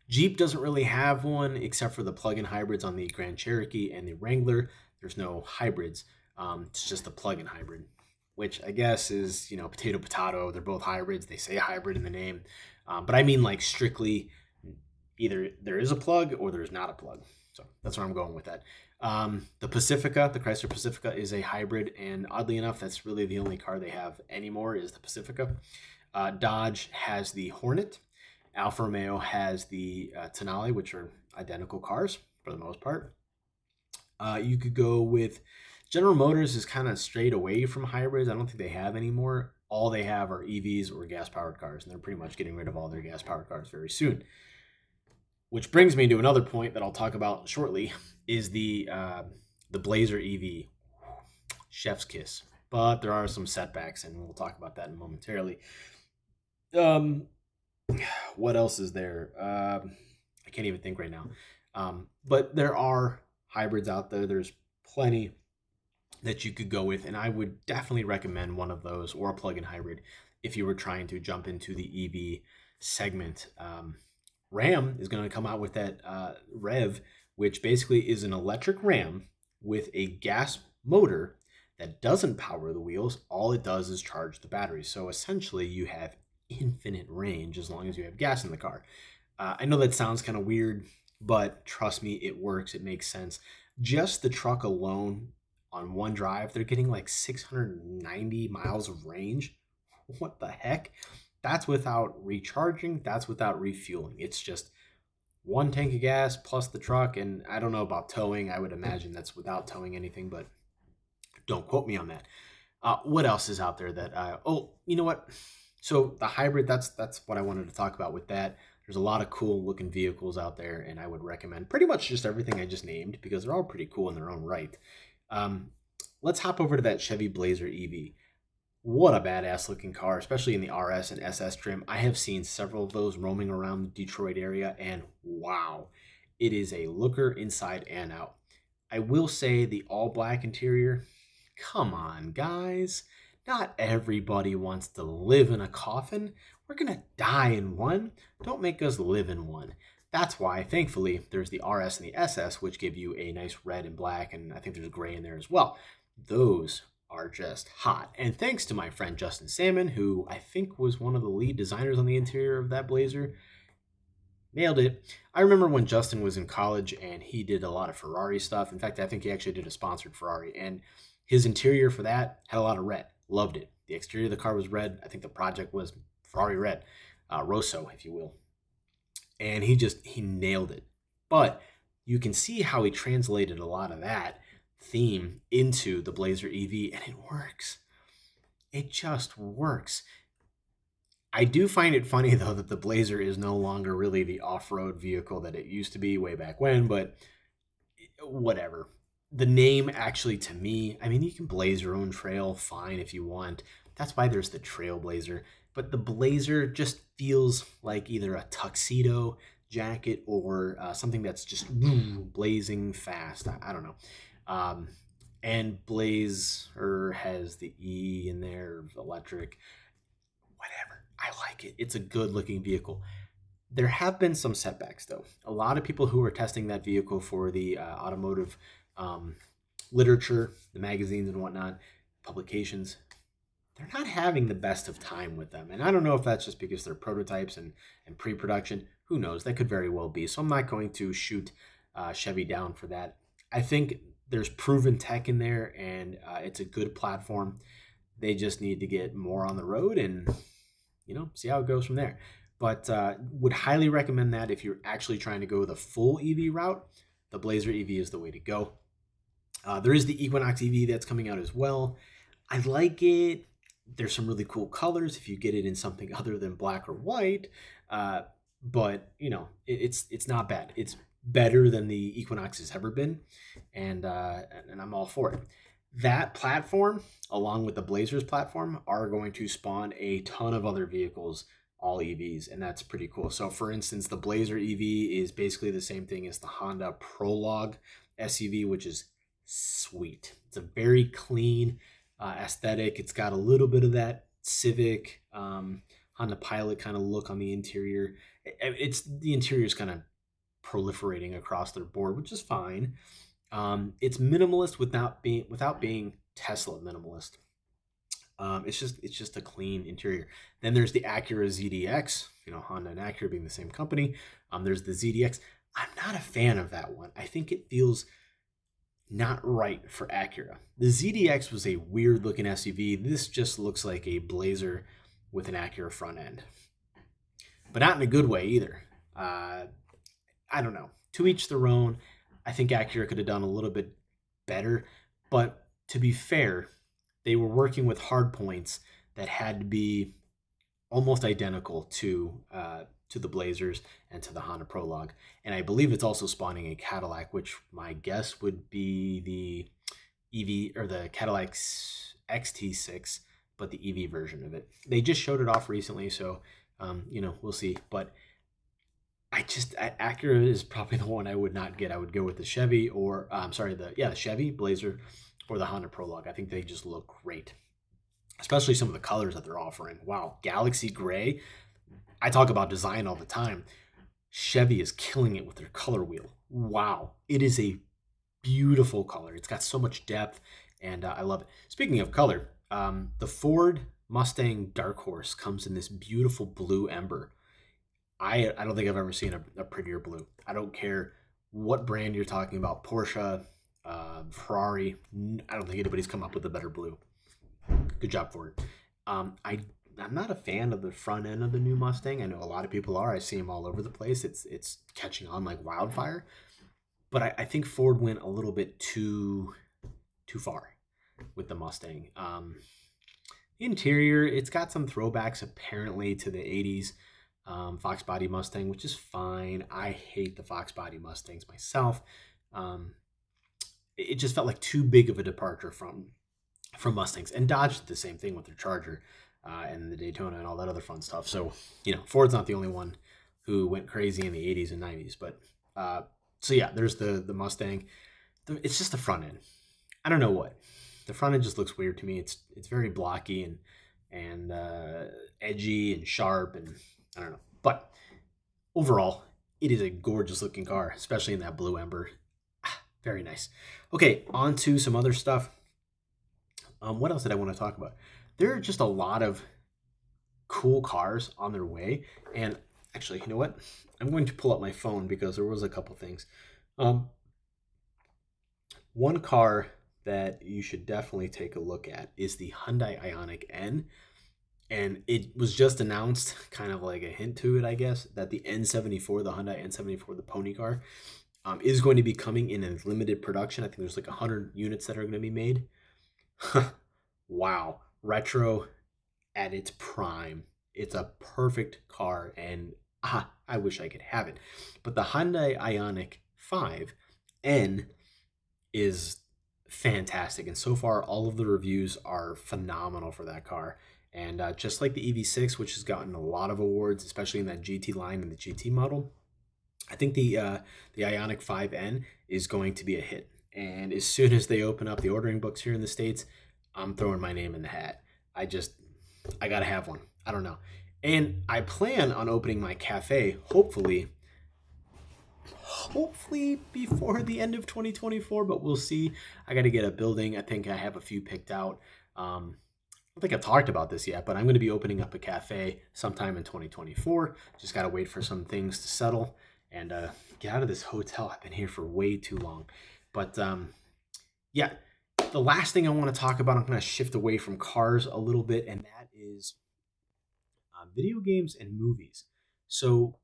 Jeep doesn't really have one except for the plug-in hybrids on the Grand Cherokee and the Wrangler. There's no hybrids. It's just a plug-in hybrid, which I guess is, potato, potato. They're both hybrids. They say hybrid in the name. But I mean like strictly either there is a plug or there's not a plug. So that's where I'm going with that. The Pacifica, the Chrysler Pacifica is a hybrid. And oddly enough, that's really the only car they have anymore is the Pacifica. Dodge has the Hornet. Alfa Romeo has the Tonale, which are identical cars for the most part. You could go with General Motors is kind of strayed away from hybrids. I don't think they have anymore. All they have are EVs or gas-powered cars, and they're pretty much getting rid of all their gas-powered cars very soon. Which brings me to another point that I'll talk about shortly, is the Blazer EV. Chef's kiss. But there are some setbacks, and we'll talk about that momentarily. What else is there? I can't even think right now. But there are hybrids out there. There's plenty that you could go with, and I would definitely recommend one of those or a plug-in hybrid if you were trying to jump into the EV segment. Ram is going to come out with that Rev, which basically is an electric Ram with a gas motor that doesn't power the wheels. All it does is charge the battery. So essentially you have infinite range as long as you have gas in the car. I know that sounds kind of weird, but trust me, it works. It makes sense. Just the truck alone on one drive, they're getting like 690 miles of range. What the heck? That's without recharging. That's without refueling. It's just one tank of gas plus the truck. And I don't know about towing. I would imagine that's without towing anything, but don't quote me on that. What else is out there that, you know what? So the hybrid, that's what I wanted to talk about with that. There's a lot of cool looking vehicles out there, and I would recommend pretty much just everything I just named because they're all pretty cool in their own right. Let's hop over to that Chevy Blazer EV. What a badass looking car, especially in the RS and SS trim. I have seen several of those roaming around the Detroit area, and wow, it is a looker inside and out. I will say the all black interior, come on guys. Not everybody wants to live in a coffin. We're going to die in one. Don't make us live in one. That's why, thankfully, there's the RS and the SS, which give you a nice red and black, and I think there's gray in there as well. Those are just hot. And thanks to my friend Justin Salmon, who I think was one of the lead designers on the interior of that Blazer, nailed it. I remember when Justin was in college and he did a lot of Ferrari stuff. In fact, I think he actually did a sponsored Ferrari, and his interior for that had a lot of red. Loved it. The exterior of the car was red. I think the project was Ferrari red, Rosso, if you will. And he nailed it. But you can see how he translated a lot of that theme into the Blazer EV, and it works. It just works. I do find it funny though that the Blazer is no longer really the off-road vehicle that it used to be way back when, but whatever. The name actually, to me, I mean, you can blaze your own trail fine if you want. That's why there's the Trailblazer. But the Blazer just feels like either a tuxedo jacket or something that's just blazing fast. I don't know. And Blazer has the E in there, electric, whatever. I like it. It's a good looking vehicle. There have been some setbacks, though. A lot of people who are testing that vehicle for the automotive literature, the magazines and whatnot, publications, they're not having the best of time with them. And I don't know if that's just because they're prototypes and pre-production. Who knows? That could very well be. So I'm not going to shoot Chevy down for that. I think there's proven tech in there, and it's a good platform. They just need to get more on the road and, see how it goes from there. But would highly recommend that if you're actually trying to go the full EV route. The Blazer EV is the way to go. There is the Equinox EV that's coming out as well. I like it. There's some really cool colors if you get it in something other than black or white. But it's not bad. It's better than the Equinox has ever been, and I'm all for it. That platform, along with the Blazer's platform, are going to spawn a ton of other vehicles, all EVs, and that's pretty cool. So, for instance, the Blazer EV is basically the same thing as the Honda Prologue SUV, which is sweet. It's a very clean aesthetic. It's got a little bit of that Civic Honda Pilot kind of look on the interior. The interior is kind of proliferating across their board, which is fine. It's minimalist without being Tesla minimalist. It's just a clean interior. Then there's the Acura ZDX, Honda and Acura being the same company. There's the ZDX. I'm not a fan of that one. I think it feels not right for Acura. The ZDX was a weird looking SUV. This just looks like a Blazer with an Acura front end, but not in a good way either. I don't know. To each their own. I think Acura could have done a little bit better, but to be fair, they were working with hard points that had to be almost identical to the Blazers and to the Honda Prologue. And I believe it's also spawning a Cadillac, which my guess would be the EV or the Cadillac XT6, but the EV version of it. They just showed it off recently, so we'll see. But Acura is probably the one I would not get. I would go with the Chevy or the Chevy Blazer or the Honda Prologue. I think they just look great, especially some of the colors that they're offering. Wow, Galaxy Gray. I talk about design all the time. Chevy is killing it with their color wheel. Wow, it is a beautiful color. It's got so much depth, and I love it. Speaking of color, the Ford Mustang Dark Horse comes in this beautiful blue ember. I don't think I've ever seen a prettier blue. I don't care what brand you're talking about, Porsche, Ferrari. I don't think anybody's come up with a better blue. Good job, Ford. I'm not a fan of the front end of the new Mustang. I know a lot of people are. I see them all over the place. It's catching on like wildfire. But I think Ford went a little bit too far with the Mustang. Interior, it's got some throwbacks apparently to the 80s Fox body Mustang, which is fine. I hate the Fox body Mustangs myself. It just felt like too big of a departure from Mustangs. And Dodge did the same thing with their Charger and the Daytona and all that other fun stuff. So, Ford's not the only one who went crazy in the 80s and 90s. But there's the Mustang. It's just the front end. I don't know what. The front end just looks weird to me. It's very blocky and edgy and sharp, and I don't know. But overall, It is a gorgeous looking car, especially in that blue ember. Very nice. Okay, on to some other stuff. What else did I want to talk about? There are just a lot of cool cars on their way. And actually, you know what? I'm going to pull up my phone because there was a couple things. Um, One car that you should definitely take a look at is the Hyundai Ioniq N. And it was just announced, kind of like a hint to it, I guess, that the N74, the Hyundai N74, the pony car, is going to be coming in a limited production. I think there's like 100 units that are going to be made. Wow. Retro at its prime. It's a perfect car, and I wish I could have it. But the Hyundai Ioniq 5 N is fantastic, and so far all of the reviews are phenomenal for that car. And just like the EV6, which has gotten a lot of awards, especially in that GT line and the GT model, I think the Ioniq 5N is going to be a hit. And as soon as they open up the ordering books here in the states, I'm throwing my name in the hat. I just I gotta have one. I don't know. And I plan on opening my cafe, hopefully before the end of 2024, but we'll see. I got to get a building. I think I have a few picked out. I don't think I've talked about this yet, but I'm going to be opening up a cafe sometime in 2024. Just got to wait for some things to settle and get out of this hotel. I've been here for way too long. But yeah, the last thing I want to talk about, I'm going to shift away from cars a little bit, and that is video games and movies. So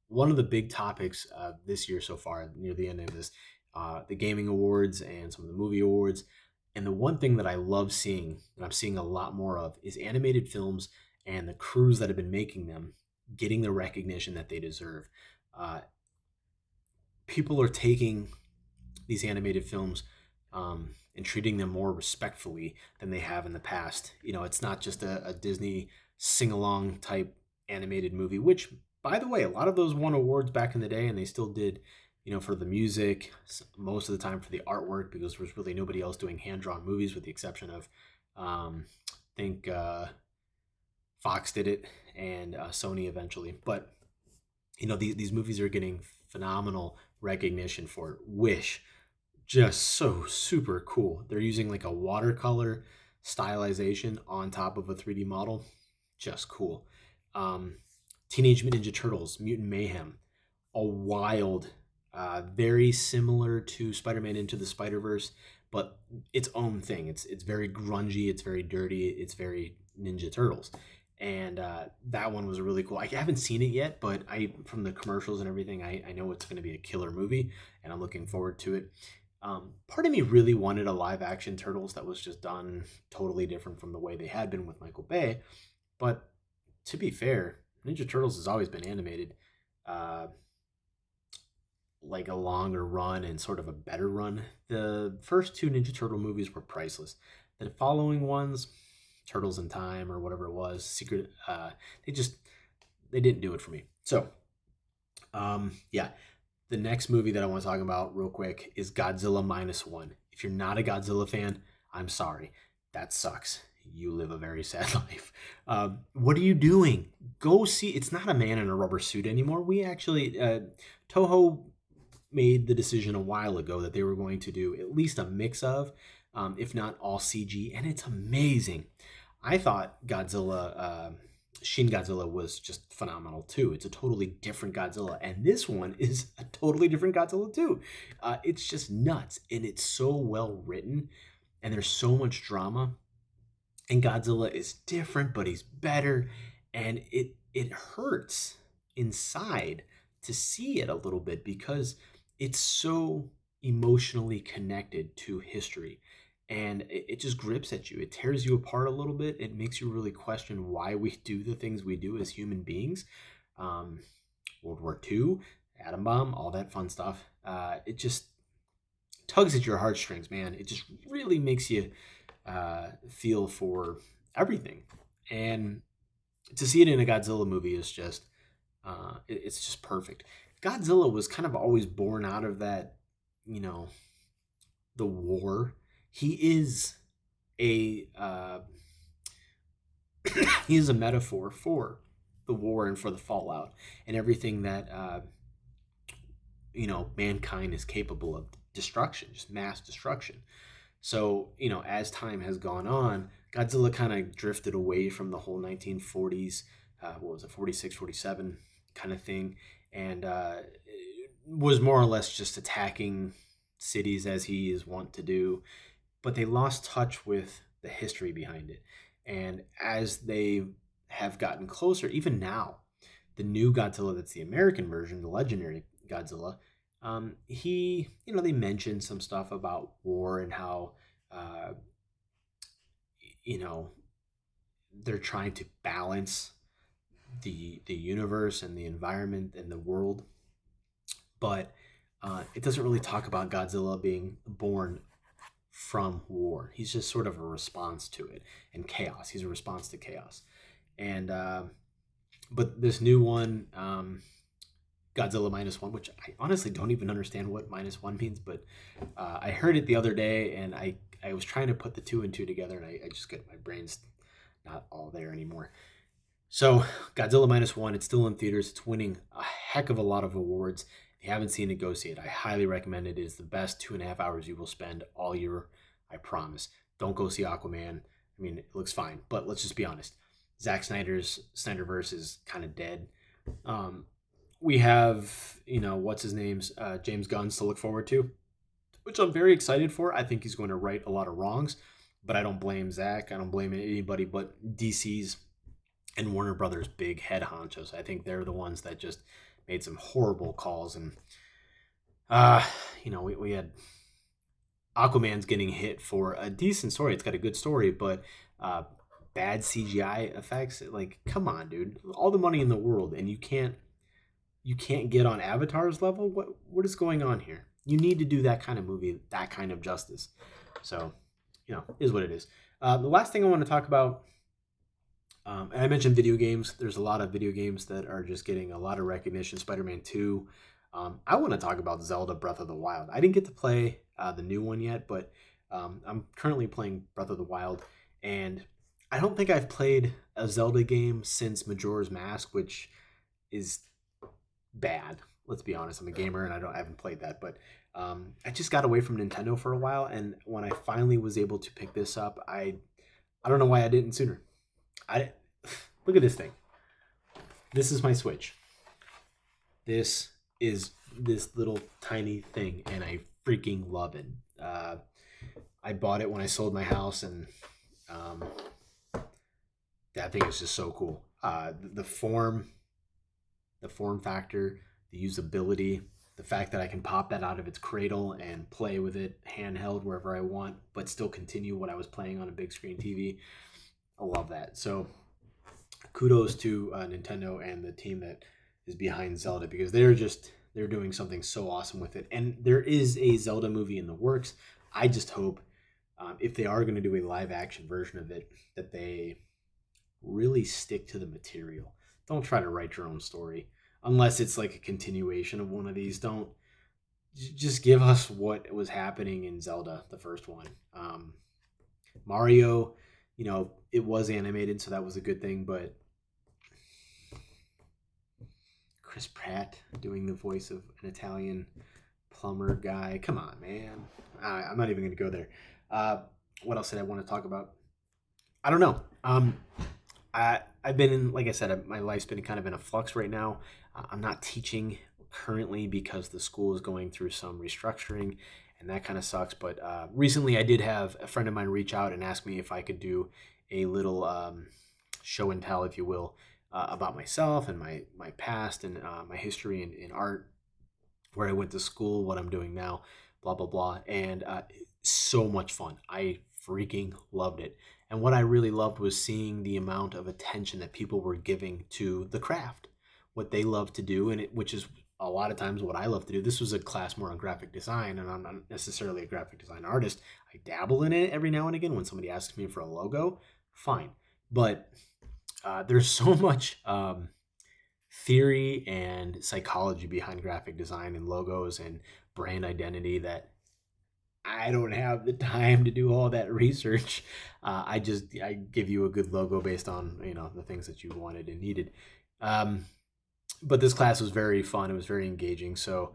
one of the big topics this year so far, near the end of this, the gaming awards and some of the movie awards. And the one thing that I love seeing, and I'm seeing a lot more of, is animated films and the crews that have been making them getting the recognition that they deserve. Uh, People are taking these animated films and treating them more respectfully than they have in the past. You know, it's not just a Disney sing along type animated movie, which, by the way, a lot of those won awards back in the day, and they still did, you know, for the music, most of the time for the artwork, because there was really nobody else doing hand drawn movies with the exception of, I think Fox did it and Sony eventually. But you know these movies are getting phenomenal recognition for it. Wish, just so super cool. They're using like a watercolor stylization on top of a 3D model. Just cool. um Teenage Mutant Ninja Turtles Mutant Mayhem, a wild, very similar to Spider-Man Into the Spider-Verse, but its own thing. It's very grungy, it's very dirty, it's very Ninja Turtles. And that one was really cool. I haven't seen it yet, but I from the commercials and everything, I know it's going to be a killer movie, and I'm looking forward to it. Part of me really wanted a live action Turtles that was just done totally different from the way they had been with Michael Bay. But to be fair, Ninja Turtles has always been animated. Uh, like a longer run and sort of a better run. The first two Ninja Turtle movies were priceless. The following ones, Turtles in Time or whatever it was, Secret, they just they didn't do it for me. So, yeah, the next movie that I want to talk about real quick is Godzilla minus one. If you're not a Godzilla fan, I'm sorry. That sucks. You live a very sad life. What are you doing? Go see. It's not a man in a rubber suit anymore. We actually, Toho made the decision a while ago that they were going to do at least a mix of, if not all CG, and it's amazing. I thought Shin Godzilla was just phenomenal too. It's a totally different Godzilla, and this one is a totally different Godzilla too. It's just nuts, and it's so well written, and there's so much drama. And Godzilla is different, but he's better, and it hurts inside to see it a little bit because it's so emotionally connected to history, and it just grips at you. It tears you apart a little bit. It makes you really question why we do the things we do as human beings. um, World War II, atom bomb, all that fun stuff. It just tugs at your heartstrings, man. It just really makes you feel for everything. And to see it in a Godzilla movie is just it's just perfect. Godzilla was kind of always born out of that, you know, the war. He is a he is a metaphor for the the war and for the fallout and everything that mankind is capable of destruction, just mass destruction. So, as time has gone on, Godzilla kind of drifted away from the whole 1940s, what was it, 46, 47 kind of thing, and was more or less just attacking cities as he is wont to do. But they lost touch with the history behind it. And as they have gotten closer, even now, the new Godzilla that's the American version, the legendary Godzilla, they mentioned some stuff about war and how, uh, you know, they're trying to balance the universe and the environment and the world, but it doesn't really talk about Godzilla being born from war. He's just sort of a response to it and chaos. He's a response to chaos, and but this new one, Godzilla minus one, which I honestly don't even understand what minus one means, but I heard it the other day, and I was trying to put the two and two together, and I just get my brain's not all there anymore. So Godzilla minus one, it's still in theaters. It's winning a heck of a lot of awards. If you haven't seen it, go see it. I highly recommend it. It is the best 2.5 hours you will spend all year. I promise. Don't go see Aquaman. I mean, it looks fine, but let's just be honest. Zack Snyder's Snyderverse is kind of dead. We have, what's his name's James Gunn's to look forward to, which I'm very excited for. I think he's going to right a lot of wrongs, but I don't blame Zack. I don't blame anybody but DC's and Warner Brothers big head honchos. I think they're the ones that just made some horrible calls. And, we had Aquaman's getting hit for a decent story. It's got a good story, but bad CGI effects. Like, come on, dude. All the money in the world, and you can't get on Avatar's level? What is going on here? You need to do that kind of movie, that kind of justice. So, is what it is. The last thing I want to talk about, and I mentioned video games. There's a lot of video games that are just getting a lot of recognition. Spider-Man 2. I want to talk about Zelda Breath of the Wild. I didn't get to play the new one yet, but I'm currently playing Breath of the Wild, and I don't think I've played a Zelda game since Majora's Mask, which is bad. Let's be honest. I'm a gamer and I haven't played that, but I just got away from Nintendo for a while, and when I finally was able to pick this up, I don't know why I didn't sooner. Look at this thing. This is my Switch. This is this little tiny thing, and I freaking love it. I bought it when I sold my house, and that thing is just so cool. The form factor, the usability, the fact that I can pop that out of its cradle and play with it handheld wherever I want, but still continue what I was playing on a big screen TV. I love that. So kudos to Nintendo and the team that is behind Zelda, because they're doing something so awesome with it. And there is a Zelda movie in the works. I just hope if they are going to do a live action version of it, that they really stick to the material. Don't try to write your own story unless it's like a continuation of one of these. Don't just give us what was happening in Zelda, the first one. Mario, it was animated, so that was a good thing, but Chris Pratt doing the voice of an Italian plumber guy. Come on, man. I'm not even going to go there. What else did I want to talk about? I don't know. I've been in, like I said, my life's been kind of in a flux right now. I'm not teaching currently because the school is going through some restructuring, and that kind of sucks. But recently I did have a friend of mine reach out and ask me if I could do a little show and tell, if you will, about myself and my past and my history in art, where I went to school, what I'm doing now, blah, blah, blah. And so much fun. I freaking loved it. And what I really loved was seeing the amount of attention that people were giving to the craft, what they love to do, and which is a lot of times what I love to do. This was a class more on graphic design, and I'm not necessarily a graphic design artist. I dabble in it every now and again when somebody asks me for a logo, fine. But there's so much theory and psychology behind graphic design and logos and brand identity that I don't have the time to do all that research. I give you a good logo based on the things that you wanted and needed. Um, but this class was very fun. It was very engaging. So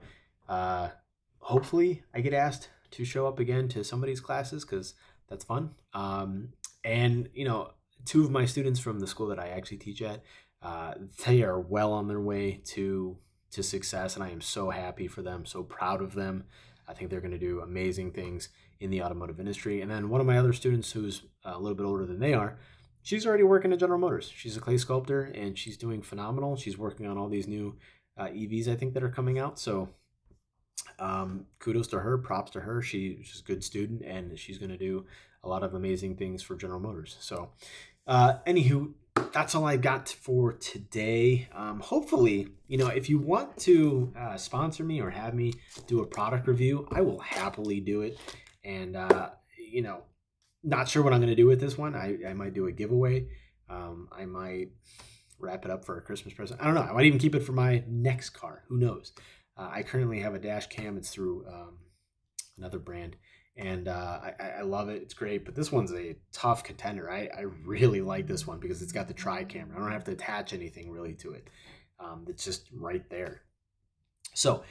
uh, hopefully I get asked to show up again to some of these classes because that's fun. And two of my students from the school that I actually teach at, they are well on their way to success, and I am so happy for them, so proud of them. I think they're going to do amazing things in the automotive industry. And then one of my other students, who's a little bit older than they are, she's already working at General Motors. She's a clay sculptor, and she's doing phenomenal. She's working on all these new EVs, I think, that are coming out. So kudos to her, props to her. She's a good student, and she's going to do a lot of amazing things for General Motors. So, anywho, that's all I got for today. Hopefully, if you want to sponsor me or have me do a product review, I will happily do it. And, not sure what I'm going to do with this one. I might do a giveaway. I might wrap it up for a Christmas present. I don't know. I might even keep it for my next car. Who knows? I currently have a dash cam. It's through another brand, and I love it. It's great, but this one's a tough contender. I really like this one because it's got the tri camera. I don't have to attach anything really to it. It's just right there. So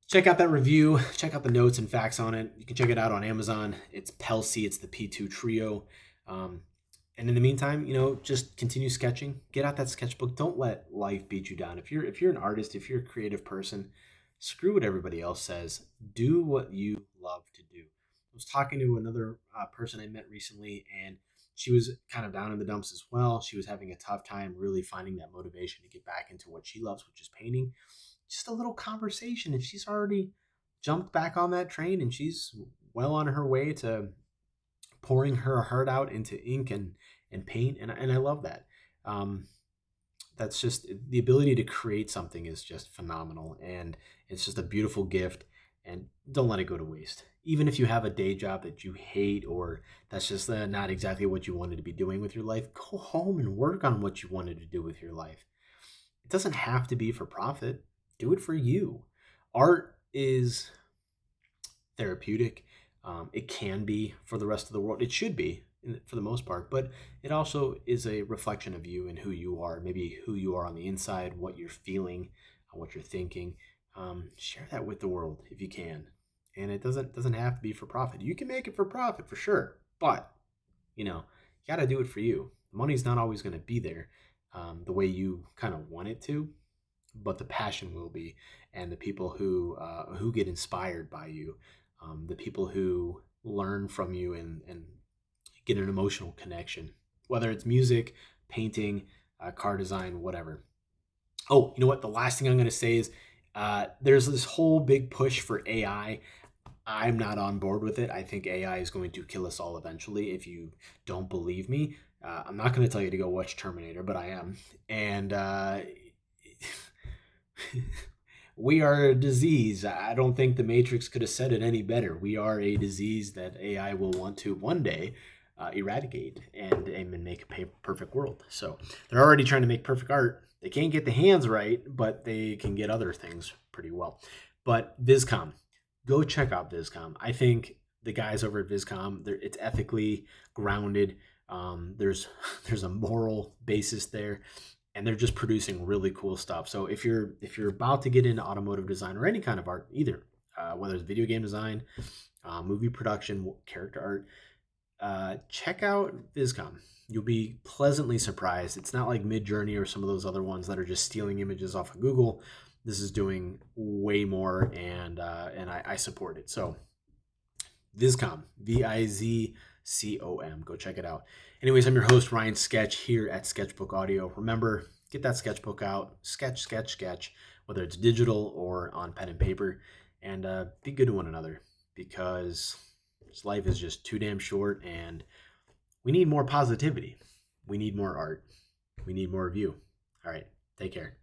check out that review. Check out the notes and facts on it. You can check it out on Amazon. It's Pelsi. It's the P2 Trio. And in the meantime, just continue sketching. Get out that sketchbook. Don't let life beat you down. If you're an artist, if you're a creative person, screw what everybody else says. Do what you love to do. I was talking to another person I met recently, and she was kind of down in the dumps as well. She was having a tough time really finding that motivation to get back into what she loves, which is painting. Just a little conversation, and she's already jumped back on that train, and she's well on her way to pouring her heart out into ink and paint, and I love that. That's just the ability to create something is just phenomenal, and it's just a beautiful gift. And don't let it go to waste. Even if you have a day job that you hate, or that's just not exactly what you wanted to be doing with your life, go home and work on what you wanted to do with your life. It doesn't have to be for profit. Do it for you. Art is therapeutic. It can be for the rest of the world. It should be for the most part, but it also is a reflection of you and who you are, maybe who you are on the inside, what you're feeling, what you're thinking. Share that with the world if you can. And it doesn't have to be for profit. You can make it for profit for sure, but you got to do it for you. Money's not always going to be there the way you kind of want it to, but the passion will be, and the people who get inspired by you, the people who learn from you and get an emotional connection, whether it's music, painting, car design, whatever. Oh, you know what? The last thing I'm going to say is there's this whole big push for AI. I'm not on board with it. I think AI is going to kill us all eventually. If you don't believe me, I'm not going to tell you to go watch Terminator, but I am. And we are a disease. I don't think the Matrix could have said it any better. We are a disease that AI will want to one day eradicate and make a perfect world. So they're already trying to make perfect art. They can't get the hands right, but they can get other things pretty well. But Viscom, go check out Viscom. I think the guys over at Viscom, it's ethically grounded. There's a moral basis there, and they're just producing really cool stuff. So if you're about to get into automotive design or any kind of art, either whether it's video game design, movie production, character art, check out Viscom. You'll be pleasantly surprised. It's not like Midjourney or some of those other ones that are just stealing images off of Google. This is doing way more, and I support it. So Viscom, Vizcom. Go check it out. Anyways, I'm your host, Ryan Sketch, here at Sketchbook Audio. Remember, get that sketchbook out. Sketch, whether it's digital or on pen and paper. And be good to one another, because this life is just too damn short, and we need more positivity. We need more art. We need more of you. All right. Take care.